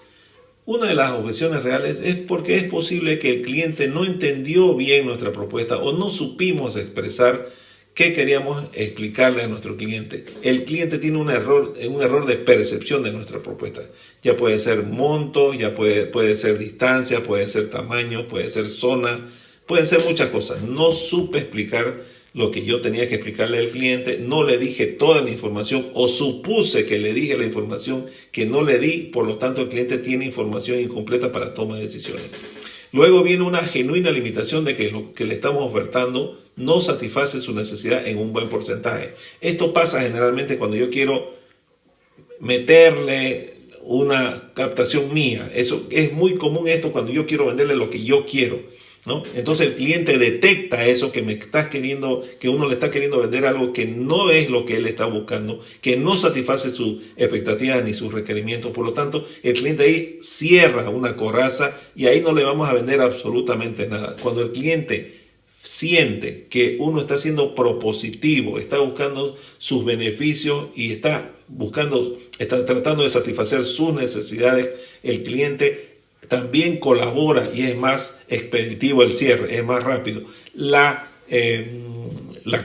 Una de las objeciones reales es porque es posible que el cliente no entendió bien nuestra propuesta o no supimos expresar qué queríamos explicarle a nuestro cliente. El cliente tiene un error de percepción de nuestra propuesta. Ya puede ser monto, ya puede ser distancia, puede ser tamaño, puede ser zona, pueden ser muchas cosas. No supe explicar lo que yo tenía que explicarle al cliente, no le dije toda la información o supuse que le dije la información que no le di, por lo tanto el cliente tiene información incompleta para toma de decisiones. Luego viene una genuina limitación de que lo que le estamos ofertando no satisface su necesidad en un buen porcentaje. Esto pasa generalmente cuando yo quiero meterle una captación mía. Eso es muy común esto cuando yo quiero venderle lo que yo quiero, ¿no? Entonces el cliente detecta eso, que que uno le está queriendo vender algo que no es lo que él está buscando, que no satisface sus expectativas ni sus requerimientos. Por lo tanto, el cliente ahí cierra una coraza y ahí no le vamos a vender absolutamente nada. Cuando el cliente siente que uno está siendo propositivo, está buscando sus beneficios y está tratando de satisfacer sus necesidades, el cliente también colabora y es más expeditivo el cierre, es más rápido. La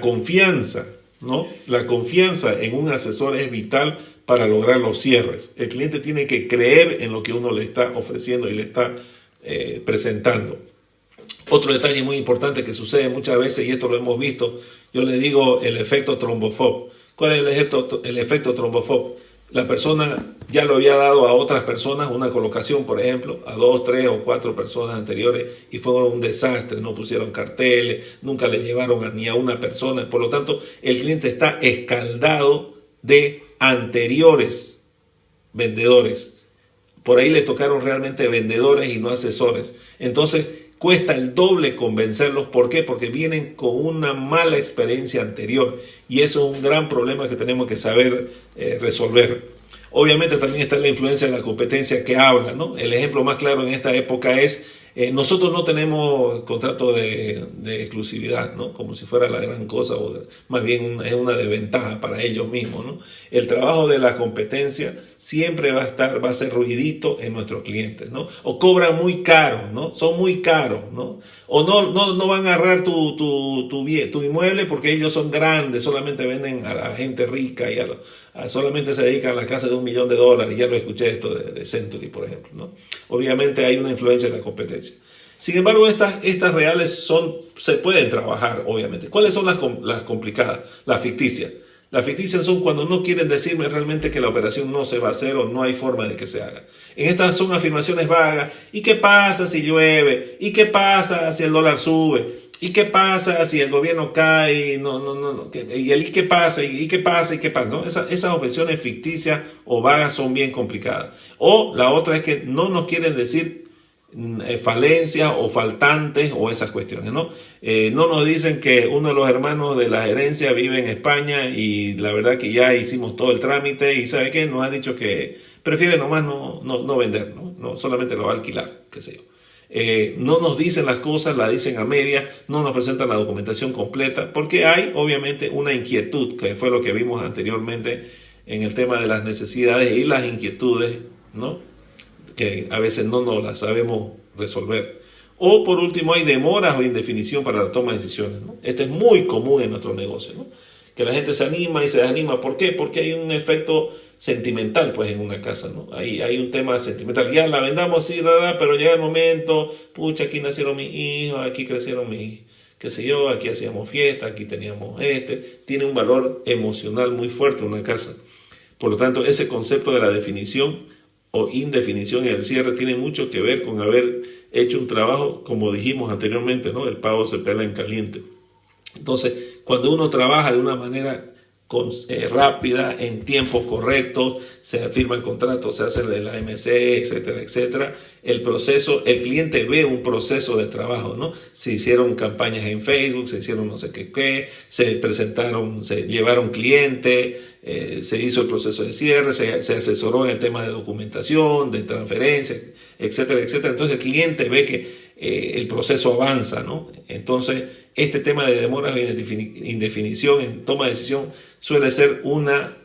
confianza, ¿no? La confianza en un asesor es vital para lograr los cierres. El cliente tiene que creer en lo que uno le está ofreciendo y le está presentando. Otro detalle muy importante que sucede muchas veces, y esto lo hemos visto, yo le digo el efecto trombofob. ¿Cuál es el efecto trombofob? La persona ya lo había dado a otras personas, una colocación, por ejemplo, a 2, 3 o 4 personas anteriores y fue un desastre, no pusieron carteles, nunca le llevaron ni a una persona. Por lo tanto, el cliente está escaldado de anteriores vendedores. Por ahí le tocaron realmente vendedores y no asesores. Entonces, cuesta el doble convencerlos. ¿Por qué? Porque vienen con una mala experiencia anterior y eso es un gran problema que tenemos que saber resolver. Obviamente también está la influencia de la competencia que habla, ¿no? El ejemplo más claro en esta época es nosotros no tenemos contrato de exclusividad, ¿no? Como si fuera la gran cosa, más bien es una desventaja para ellos mismos, ¿no? El trabajo de la competencia siempre va a ser ruidito en nuestros clientes, ¿no? O cobran muy caro, ¿no? Son muy caros, ¿no? O no van a agarrar tu inmueble porque ellos son grandes, solamente venden a la gente rica y solamente se dedican a la casa de $1 millón. Ya lo escuché esto de Century, por ejemplo, ¿no? Obviamente hay una influencia en la competencia. Sin embargo, estas reales se pueden trabajar, obviamente. ¿Cuáles son las complicadas? Las ficticias. Las ficticias son cuando no quieren decirme realmente que la operación no se va a hacer o no hay forma de que se haga. En estas son afirmaciones vagas. ¿Y qué pasa si llueve? ¿Y qué pasa si el dólar sube? ¿Y qué pasa si el gobierno cae? ¿Y qué pasa? ¿Y qué pasa? ¿Y qué pasa? ¿No? Esas objeciones ficticias o vagas son bien complicadas. O la otra es que no nos quieren decir falencias o faltantes o esas cuestiones, ¿no? No nos dicen que uno de los hermanos de la gerencia vive en España y la verdad que ya hicimos todo el trámite y ¿sabe qué? Nos ha dicho que prefiere nomás no vender, ¿no? No, solamente lo va a alquilar, qué sé yo. No nos dicen las cosas, la dicen a media, no nos presentan la documentación completa, porque hay obviamente una inquietud, que fue lo que vimos anteriormente en el tema de las necesidades y las inquietudes, ¿no? Que a veces no nos las sabemos resolver. O por último hay demoras o indefinición para la toma de decisiones, ¿no? Esto es muy común en nuestro negocio, ¿no? Que la gente se anima y se desanima. ¿Por qué? Porque hay un efecto sentimental pues en una casa, ¿no? Hay un tema sentimental. Ya la vendamos, sí, pero llega el momento, pucha, aquí nacieron mis hijos, aquí crecieron mis, qué sé yo, aquí hacíamos fiesta, aquí teníamos tiene un valor emocional muy fuerte una casa. Por lo tanto, ese concepto de la definición o indefinición en el cierre tiene mucho que ver con haber hecho un trabajo, como dijimos anteriormente, ¿no? El pavo se pela en caliente. Entonces, cuando uno trabaja de una manera rápida, en tiempos correctos, se firman contratos, se hace la MC, etcétera, etcétera. El cliente ve un proceso de trabajo, ¿no? Se hicieron campañas en Facebook, se hicieron no sé qué, se presentaron, se llevaron clientes, se hizo el proceso de cierre, se asesoró en el tema de documentación, de transferencia, etcétera, etcétera. Entonces el cliente ve que el proceso avanza, ¿no? Entonces este tema de demoras o indefinición en toma de decisión suele ser una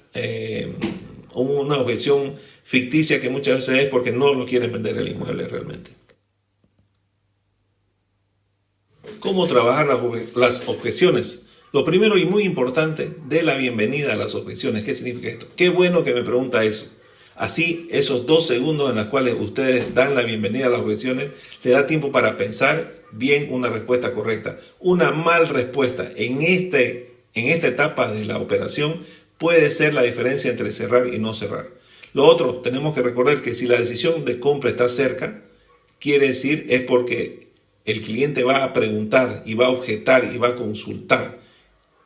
objeción ficticia que muchas veces es porque no lo quieren vender el inmueble realmente. ¿Cómo trabajar las objeciones? Lo primero y muy importante de la bienvenida a las objeciones. ¿Qué significa esto? Qué bueno que me pregunta eso. Así, esos 2 segundos en los cuales ustedes dan la bienvenida a las objeciones, le da tiempo para pensar bien una respuesta correcta. Una mal respuesta en esta etapa de la operación puede ser la diferencia entre cerrar y no cerrar. Lo otro, tenemos que recordar que si la decisión de compra está cerca, quiere decir es porque el cliente va a preguntar y va a objetar y va a consultar.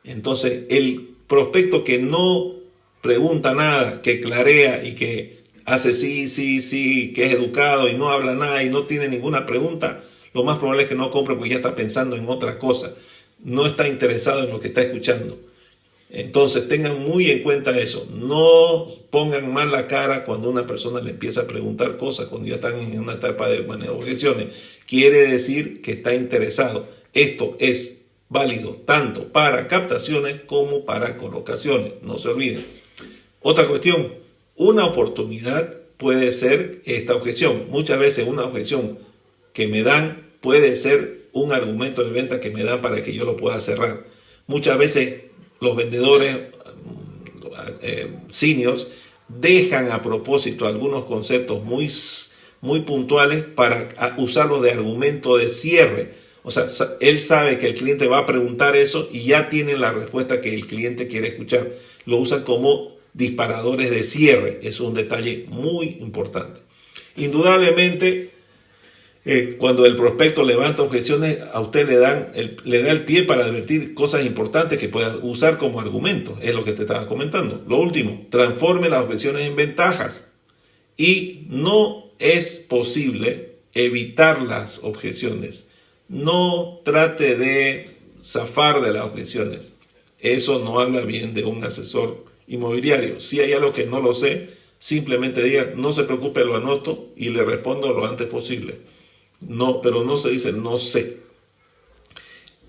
Entonces, el prospecto que no pregunta nada, que clarea y que hace sí, sí, sí, que es educado y no habla nada y no tiene ninguna pregunta, lo más probable es que no compre porque ya está pensando en otra cosa. No está interesado en lo que está escuchando. Entonces tengan muy en cuenta eso. No pongan mal la cara cuando una persona le empieza a preguntar cosas, cuando ya están en una etapa de manejo de objeciones. Quiere decir que está interesado. Esto es válido tanto para captaciones como para colocaciones. No se olviden. Otra cuestión, una oportunidad puede ser esta objeción. Muchas veces una objeción que me dan puede ser un argumento de venta que me dan para que yo lo pueda cerrar. Muchas veces los vendedores seniors dejan a propósito algunos conceptos muy puntuales para usarlos de argumento de cierre. O sea, él sabe que el cliente va a preguntar eso y ya tiene la respuesta que el cliente quiere escuchar. Lo usan como disparadores de cierre. Es un detalle muy importante. Indudablemente, cuando el prospecto levanta objeciones, a usted le da el pie para advertir cosas importantes que pueda usar como argumento. Es lo que te estaba comentando. Lo último, transforme las objeciones en ventajas. Y no es posible evitar las objeciones. No trate de zafar de las objeciones. Eso no habla bien de un asesor inmobiliario. Si hay algo que no lo sé, simplemente diga, no se preocupe, lo anoto y le respondo lo antes posible. No, pero no se dice no sé.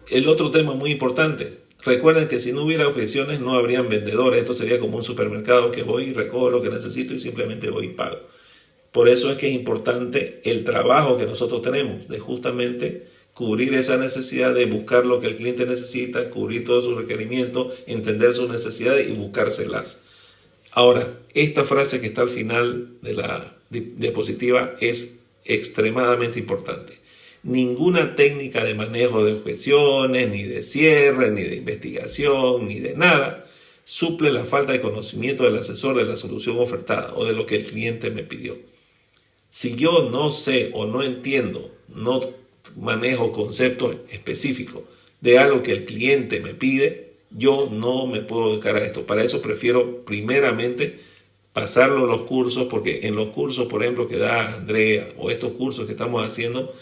El otro tema muy importante, recuerden que si no hubiera objeciones no habrían vendedores. Esto sería como un supermercado que voy y recojo lo que necesito y simplemente voy y pago. Por eso es que es importante el trabajo que nosotros tenemos de justamente cubrir esa necesidad de buscar lo que el cliente necesita, cubrir todos sus requerimientos, entender sus necesidades y buscárselas. Ahora, esta frase que está al final de la diapositiva es extremadamente importante. Ninguna técnica de manejo de objeciones, ni de cierre, ni de investigación, ni de nada, suple la falta de conocimiento del asesor de la solución ofertada o de lo que el cliente me pidió. Si yo no sé o no entiendo, no manejo conceptos específicos de algo que el cliente me pide, yo no me puedo dedicar a esto. Para eso prefiero primeramente pasarlo a los cursos, porque en los cursos, por ejemplo, que da Andrea o estos cursos que estamos haciendo,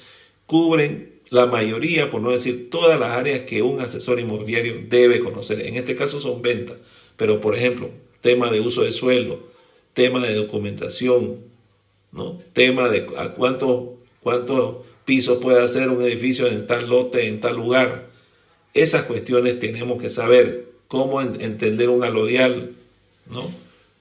cubren la mayoría, por no decir todas las áreas que un asesor inmobiliario debe conocer. En este caso son ventas, pero por ejemplo, tema de uso de suelo, tema de documentación, ¿no? Tema de a cuántos pisos puede hacer un edificio en tal lote, en tal lugar. Esas cuestiones tenemos que saber cómo entender un alodial, ¿no?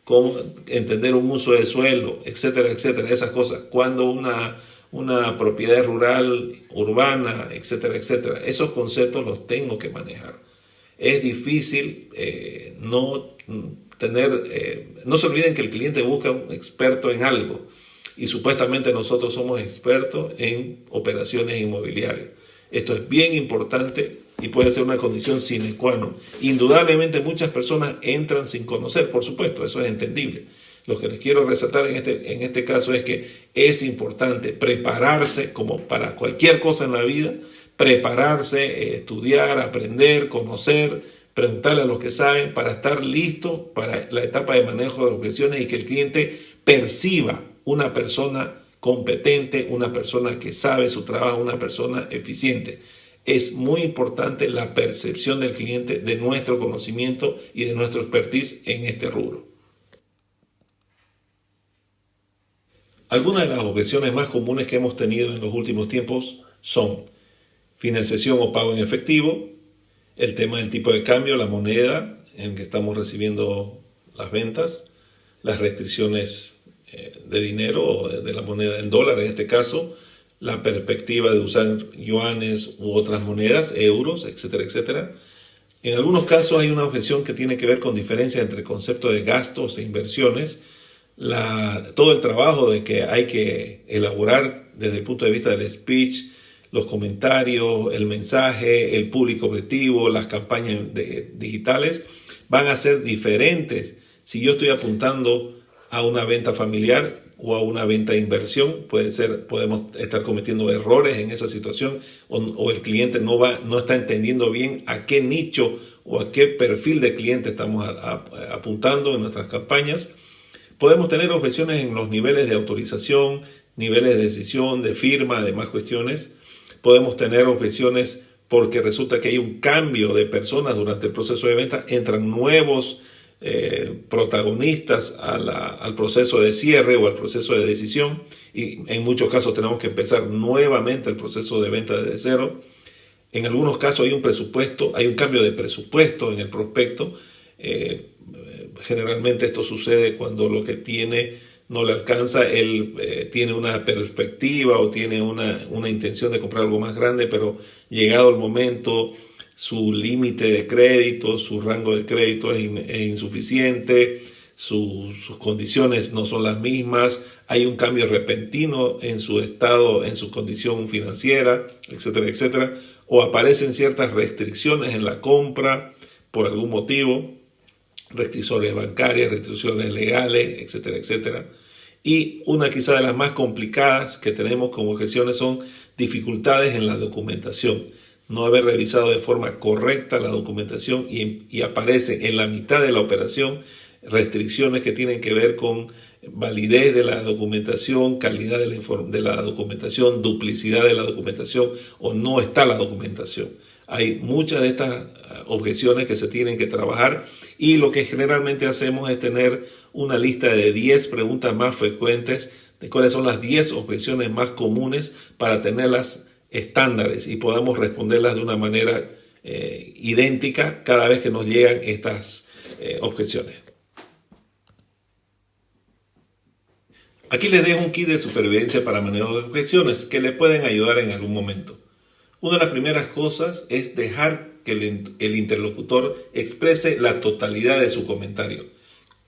Cómo entender un uso de suelo, etcétera, etcétera, esas cosas. Cuando una propiedad rural, urbana, etcétera, etcétera. Esos conceptos los tengo que manejar. Es difícil no se olviden que el cliente busca un experto en algo y supuestamente nosotros somos expertos en operaciones inmobiliarias. Esto es bien importante y puede ser una condición sine qua non. Indudablemente muchas personas entran sin conocer, por supuesto, eso es entendible. Lo que les quiero resaltar en este caso es que es importante prepararse, como para cualquier cosa en la vida, prepararse, estudiar, aprender, conocer, preguntarle a los que saben para estar listo para la etapa de manejo de objeciones y que el cliente perciba una persona competente, una persona que sabe su trabajo, una persona eficiente. Es muy importante la percepción del cliente de nuestro conocimiento y de nuestro expertise en este rubro. Algunas de las objeciones más comunes que hemos tenido en los últimos tiempos son financiación o pago en efectivo, el tema del tipo de cambio, la moneda en que estamos recibiendo las ventas, las restricciones de dinero o de la moneda en dólar en este caso, la perspectiva de usar yuanes u otras monedas, euros, etcétera, etcétera. En algunos casos hay una objeción que tiene que ver con diferencia entre conceptos de gastos e inversiones, todo el trabajo de que hay que elaborar desde el punto de vista del speech, los comentarios, el mensaje, el público objetivo, las campañas digitales van a ser diferentes. Si yo estoy apuntando a una venta familiar o a una venta de inversión, podemos estar cometiendo errores en esa situación o el cliente no está entendiendo bien a qué nicho o a qué perfil de cliente estamos apuntando en nuestras campañas. Podemos tener objeciones en los niveles de autorización, niveles de decisión, de firma, demás cuestiones. Podemos tener objeciones porque resulta que hay un cambio de personas durante el proceso de venta, entran nuevos protagonistas al proceso de cierre o al proceso de decisión, y en muchos casos tenemos que empezar nuevamente el proceso de venta desde cero. En algunos casos hay un presupuesto, hay un cambio de presupuesto en el prospecto. Generalmente esto sucede cuando lo que tiene no le alcanza, él tiene una perspectiva o tiene una intención de comprar algo más grande, pero llegado el momento, su límite de crédito, su rango de crédito es insuficiente, sus condiciones no son las mismas, hay un cambio repentino en su estado, en su condición financiera, etcétera, etcétera, o aparecen ciertas restricciones en la compra por algún motivo, restricciones bancarias, restricciones legales, etcétera, etcétera. Y una quizá de las más complicadas que tenemos como objeciones son dificultades en la documentación. No haber revisado de forma correcta la documentación y aparece en la mitad de la operación restricciones que tienen que ver con validez de la documentación, calidad de la documentación, duplicidad de la documentación o no está la documentación. Hay muchas de estas objeciones que se tienen que trabajar y lo que generalmente hacemos es tener una lista de 10 preguntas más frecuentes de cuáles son las 10 objeciones más comunes para tenerlas estándares y podamos responderlas de una manera idéntica cada vez que nos llegan estas objeciones. Aquí les dejo un kit de supervivencia para manejo de objeciones que les pueden ayudar en algún momento. Una de las primeras cosas es dejar que el interlocutor exprese la totalidad de su comentario.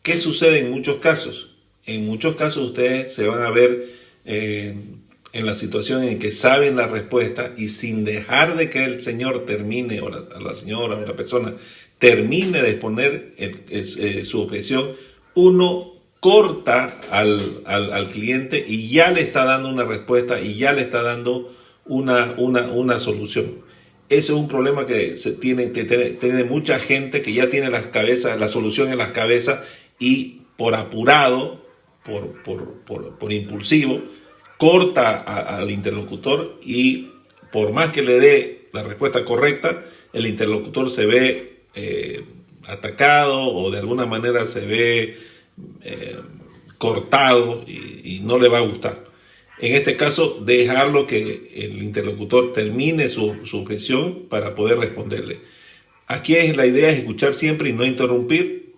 ¿Qué sucede en muchos casos? En muchos casos ustedes se van a ver en la situación en que saben la respuesta y sin dejar de que el señor termine, o la señora o la persona termine de exponer su objeción, uno corta al cliente y ya le está dando una respuesta y ya le está dando una solución. Ese es un problema que tiene mucha gente que ya tiene la solución en las cabezas y por apurado, por impulsivo, corta al interlocutor y por más que le dé la respuesta correcta, el interlocutor se ve atacado o de alguna manera se ve cortado y no le va a gustar. En este caso, dejarlo que el interlocutor termine su objeción para poder responderle. Aquí la idea es escuchar siempre y no interrumpir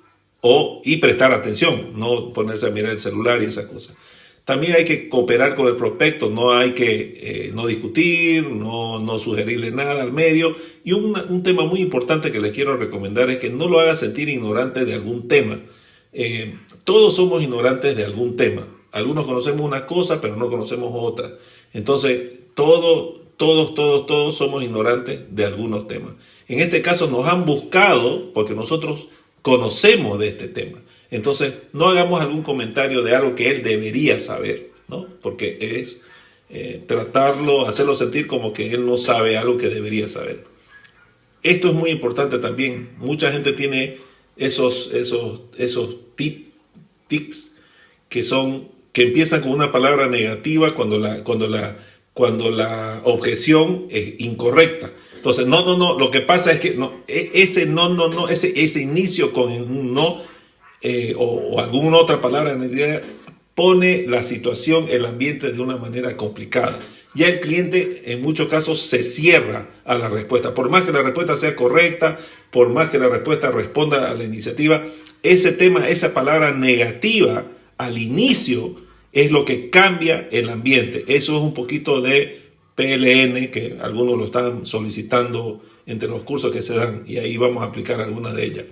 y prestar atención, no ponerse a mirar el celular y esa cosa. También hay que cooperar con el prospecto, no hay que no discutir, no sugerirle nada al medio. Y un tema muy importante que les quiero recomendar es que no lo haga sentir ignorante de algún tema. Todos somos ignorantes de algún tema. Algunos conocemos una cosa, pero no conocemos otra. Entonces, todos somos ignorantes de algunos temas. En este caso nos han buscado porque nosotros conocemos de este tema. Entonces, no hagamos algún comentario de algo que él debería saber, ¿no? Porque es hacerlo sentir como que él no sabe algo que debería saber. Esto es muy importante también. Mucha gente tiene esos tics que empiezan con una palabra negativa cuando la objeción es incorrecta. Entonces, no, lo que pasa es que ese inicio con un no o alguna otra palabra pone la situación, el ambiente de una manera complicada. Ya el cliente en muchos casos se cierra a la respuesta. Por más que la respuesta sea correcta, por más que la respuesta responda a la iniciativa, ese tema, esa palabra negativa al inicio es lo que cambia el ambiente. Eso es un poquito de PLN que algunos lo están solicitando entre los cursos que se dan y ahí vamos a aplicar algunas de ellas.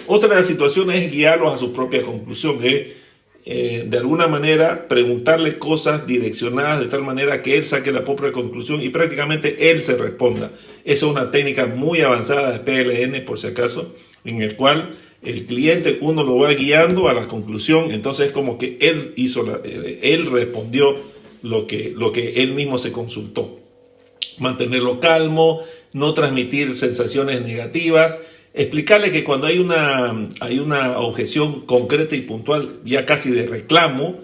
Otra de las situaciones es guiarlos a su propia conclusión, de alguna manera preguntarle cosas direccionadas de tal manera que él saque la propia conclusión y prácticamente él se responda. Esa es una técnica muy avanzada de PLN, por si acaso, en el cual el cliente uno lo va guiando a la conclusión, entonces es como que él respondió lo que él mismo se consultó. Mantenerlo calmo, no transmitir sensaciones negativas, Explicarle que cuando hay una objeción concreta y puntual, ya casi de reclamo,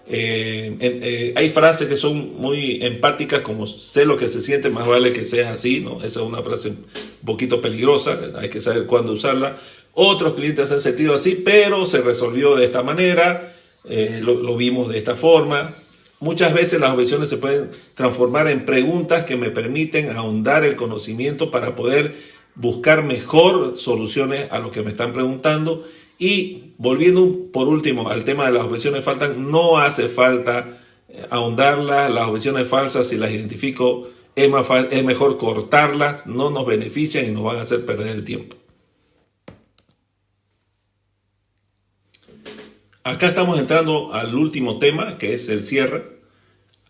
hay frases que son muy empáticas, como sé lo que se siente, más vale que sea así, ¿no? Esa es una frase un poquito peligrosa, hay que saber cuándo usarla. Otros clientes han sentido así, pero se resolvió de esta manera, lo vimos de esta forma. Muchas veces las objeciones se pueden transformar en preguntas que me permiten ahondar el conocimiento para poder buscar mejor soluciones a lo que me están preguntando. Y volviendo por último al tema de las objeciones falsas, no hace falta ahondarlas. Las objeciones falsas, si las identifico, es mejor cortarlas, no nos benefician y nos van a hacer perder el tiempo. Acá estamos entrando al último tema, que es el cierre.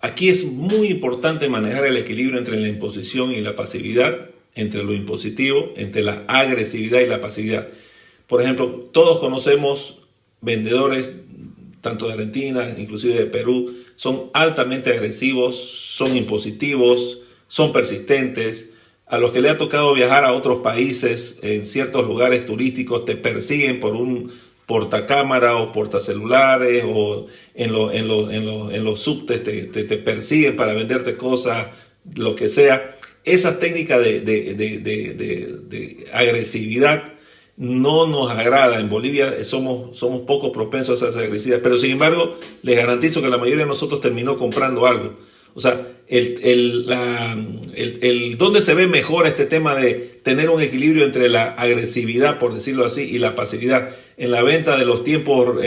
Aquí es muy importante manejar el equilibrio entre la imposición y la pasividad, entre lo impositivo, entre la agresividad y la pasividad. Por ejemplo, todos conocemos vendedores, tanto de Argentina, inclusive de Perú, son altamente agresivos, son impositivos, son persistentes. A los que le ha tocado viajar a otros países, en ciertos lugares turísticos, te persiguen por un portacámara o portacelulares, o en los subtes te persiguen para venderte cosas, lo que sea. Esas técnicas de agresividad no nos agrada. En Bolivia somos poco propensos a esa agresividad, pero sin embargo les garantizo que la mayoría de nosotros terminó comprando algo. O sea, donde se ve mejor este tema de tener un equilibrio entre la agresividad, por decirlo así, y la pasividad. En la venta de los tiempos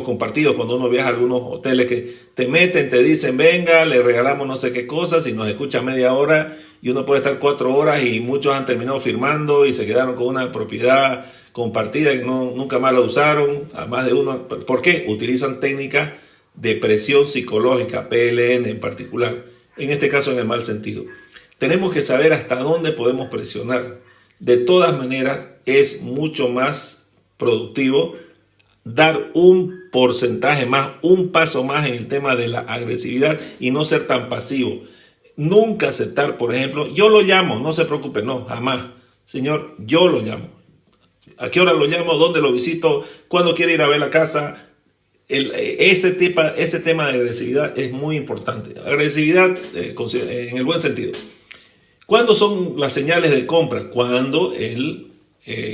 compartidos, cuando uno viaja a algunos hoteles que te meten, te dicen, venga, le regalamos no sé qué cosas, y nos escucha media hora, y uno puede estar 4 horas, y muchos han terminado firmando y se quedaron con una propiedad compartida que nunca más la usaron, a más de uno. ¿Por qué? Utilizan técnicas de presión psicológica, PLN en particular, en este caso en el mal sentido. Tenemos que saber hasta dónde podemos presionar. De todas maneras, es mucho más productivo dar un porcentaje más, un paso más en el tema de la agresividad y no ser tan pasivo. Nunca aceptar, por ejemplo, yo lo llamo, no se preocupe, no, jamás. Señor, yo lo llamo. ¿A qué hora lo llamo? ¿Dónde lo visito? ¿Cuándo quiere ir a ver la casa? Ese tema de agresividad es muy importante. Agresividad en el buen sentido. ¿Cuándo son las señales de compra? Cuando el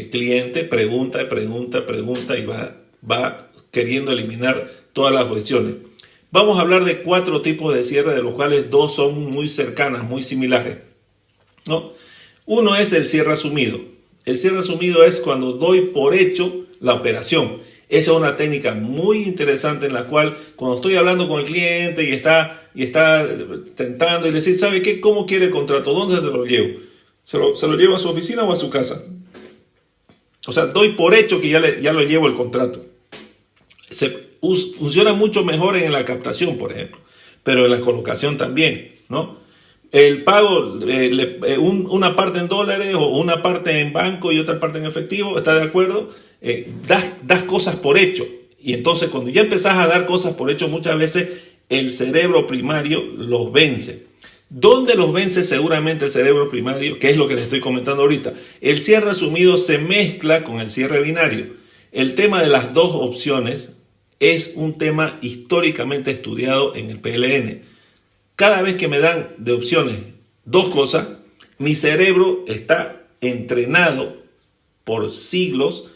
cliente pregunta y va queriendo eliminar todas las objeciones. Vamos a hablar de 4 tipos de cierre, de los cuales 2 son muy cercanas, muy similares, ¿no? Uno es el cierre asumido. El cierre asumido es cuando doy por hecho la operación. Esa es una técnica muy interesante en la cual, cuando estoy hablando con el cliente y está tentando y decir, ¿sabe qué? ¿Cómo quiere el contrato? ¿Dónde se lo llevo? ¿Se lo llevo a su oficina o a su casa? O sea, doy por hecho que ya lo llevo el contrato. Funciona mucho mejor en la captación, por ejemplo, pero en la colocación también, ¿no? El pago, una parte en dólares o una parte en banco y otra parte en efectivo, ¿está de acuerdo? Das cosas por hecho. Y entonces cuando ya empezás a dar cosas por hecho, muchas veces el cerebro primario los vence. ¿Dónde los vence seguramente el cerebro primario? Que es lo que les estoy comentando ahorita. El cierre asumido se mezcla con el cierre binario. El tema de las 2 opciones es un tema históricamente estudiado en el PLN. Cada vez que me dan de opciones 2 cosas, mi cerebro está entrenado por siglos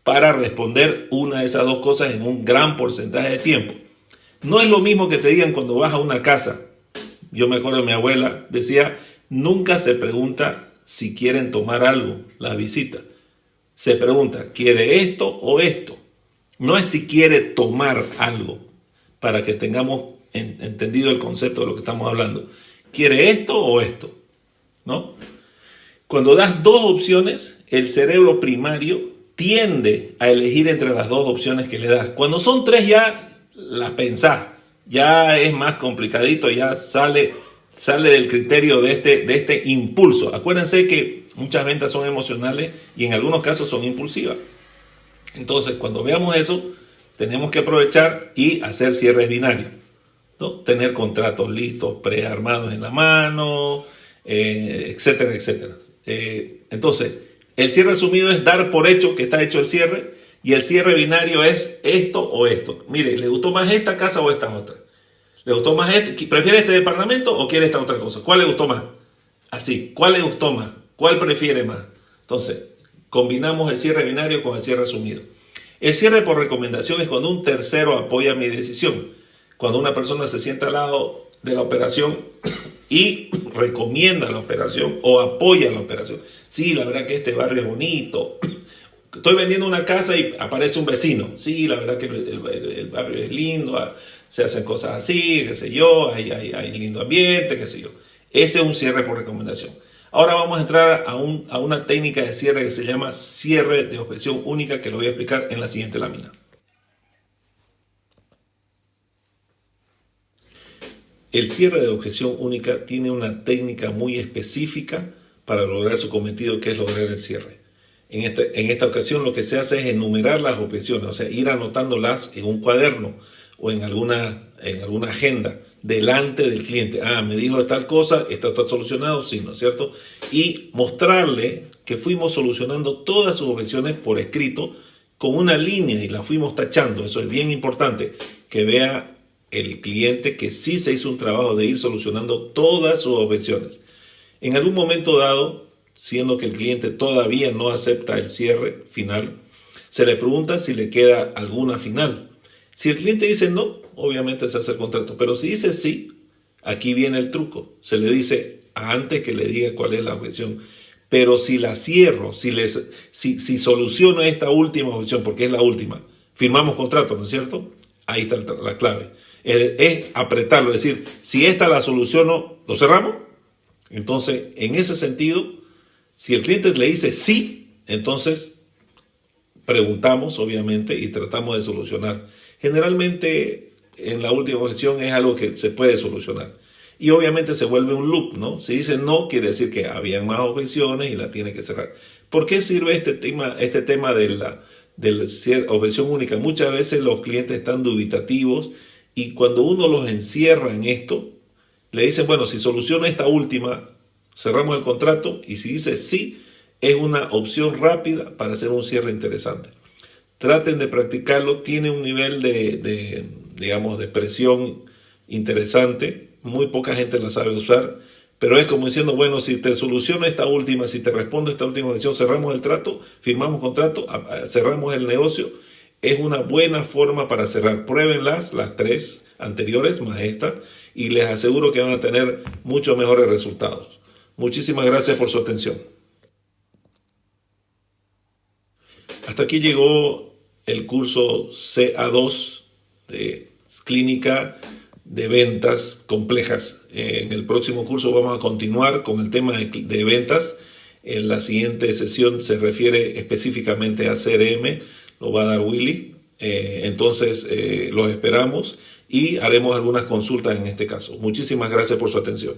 para responder una de esas 2 cosas en un gran porcentaje de tiempo. No es lo mismo que te digan cuando vas a una casa. Yo me acuerdo de mi abuela, decía, nunca se pregunta si quieren tomar algo, la visita. Se pregunta, ¿quiere esto o esto? No es si quiere tomar algo, para que tengamos entendido el concepto de lo que estamos hablando. ¿Quiere esto o esto? ¿No? Cuando das 2 opciones, el cerebro primario tiende a elegir entre las 2 opciones que le das. Cuando son 3 ya las pensás, ya es más complicadito, ya sale del criterio de este impulso. Acuérdense que muchas ventas son emocionales y en algunos casos son impulsivas. Entonces, cuando veamos eso, tenemos que aprovechar y hacer cierres binarios, ¿no? Tener contratos listos, prearmados en la mano, etcétera, etcétera. Entonces, El cierre asumido es dar por hecho que está hecho el cierre, y el cierre binario es esto o esto. Mire, ¿le gustó más esta casa o esta otra? ¿Le gustó más este? ¿Prefiere este departamento o quiere esta otra cosa? ¿Cuál le gustó más? Así, ¿cuál le gustó más? ¿Cuál prefiere más? Entonces, combinamos el cierre binario con el cierre asumido. El cierre por recomendación es cuando un tercero apoya mi decisión. Cuando una persona se sienta al lado de la operación y recomienda la operación o apoya la operación. Sí, la verdad que este barrio es bonito. Estoy vendiendo una casa y aparece un vecino. Sí, la verdad que el barrio es lindo, se hacen cosas así, qué sé yo, hay lindo ambiente, qué sé yo. Ese es un cierre por recomendación. Ahora vamos a entrar a una técnica de cierre que se llama cierre de objeción única, que lo voy a explicar en la siguiente lámina. El cierre de objeción única tiene una técnica muy específica para lograr su cometido, que es lograr el cierre. En esta ocasión lo que se hace es enumerar las objeciones, o sea, ir anotándolas en un cuaderno o en alguna agenda delante del cliente. Ah, me dijo de tal cosa, esto está solucionado, sí, ¿no es cierto? Y mostrarle que fuimos solucionando todas sus objeciones por escrito con una línea y la fuimos tachando. Eso es bien importante, que vea el cliente que sí se hizo un trabajo de ir solucionando todas sus objeciones. En algún momento dado, siendo que el cliente todavía no acepta el cierre final, se le pregunta si le queda alguna final. Si el cliente dice no, obviamente se hace el contrato, pero si dice sí, aquí viene el truco. Se le dice antes que le diga cuál es la objeción. Pero si la cierro, si soluciono esta última objeción, porque es la última, firmamos contrato, ¿no es cierto? Ahí está la clave. Es apretarlo, es decir, si esta la soluciono, ¿lo cerramos? Entonces, en ese sentido, si el cliente le dice sí, entonces preguntamos, obviamente, y tratamos de solucionar. Generalmente, en la última objeción es algo que se puede solucionar. Y obviamente se vuelve un loop, ¿no? Si dice no, quiere decir que habían más objeciones y la tiene que cerrar. ¿Por qué sirve este tema de la objeción única? Muchas veces los clientes están dubitativos y cuando uno los encierra en esto, le dicen, bueno, si soluciona esta última, cerramos el contrato, y si dice sí, es una opción rápida para hacer un cierre interesante. Traten de practicarlo, tiene un nivel de presión interesante, muy poca gente la sabe usar, pero es como diciendo, bueno, si te soluciono esta última, si te respondo esta última opción, cerramos el trato, firmamos contrato, cerramos el negocio. Es una buena forma para cerrar. Pruébenlas, las 3 anteriores más esta, y les aseguro que van a tener mucho mejores resultados. Muchísimas gracias por su atención. Hasta aquí llegó el curso CA2 de Clínica de Ventas Complejas. En el próximo curso vamos a continuar con el tema de ventas. En la siguiente sesión se refiere específicamente a CRM, lo va a dar Willy. Entonces los esperamos y haremos algunas consultas en este caso. Muchísimas gracias por su atención.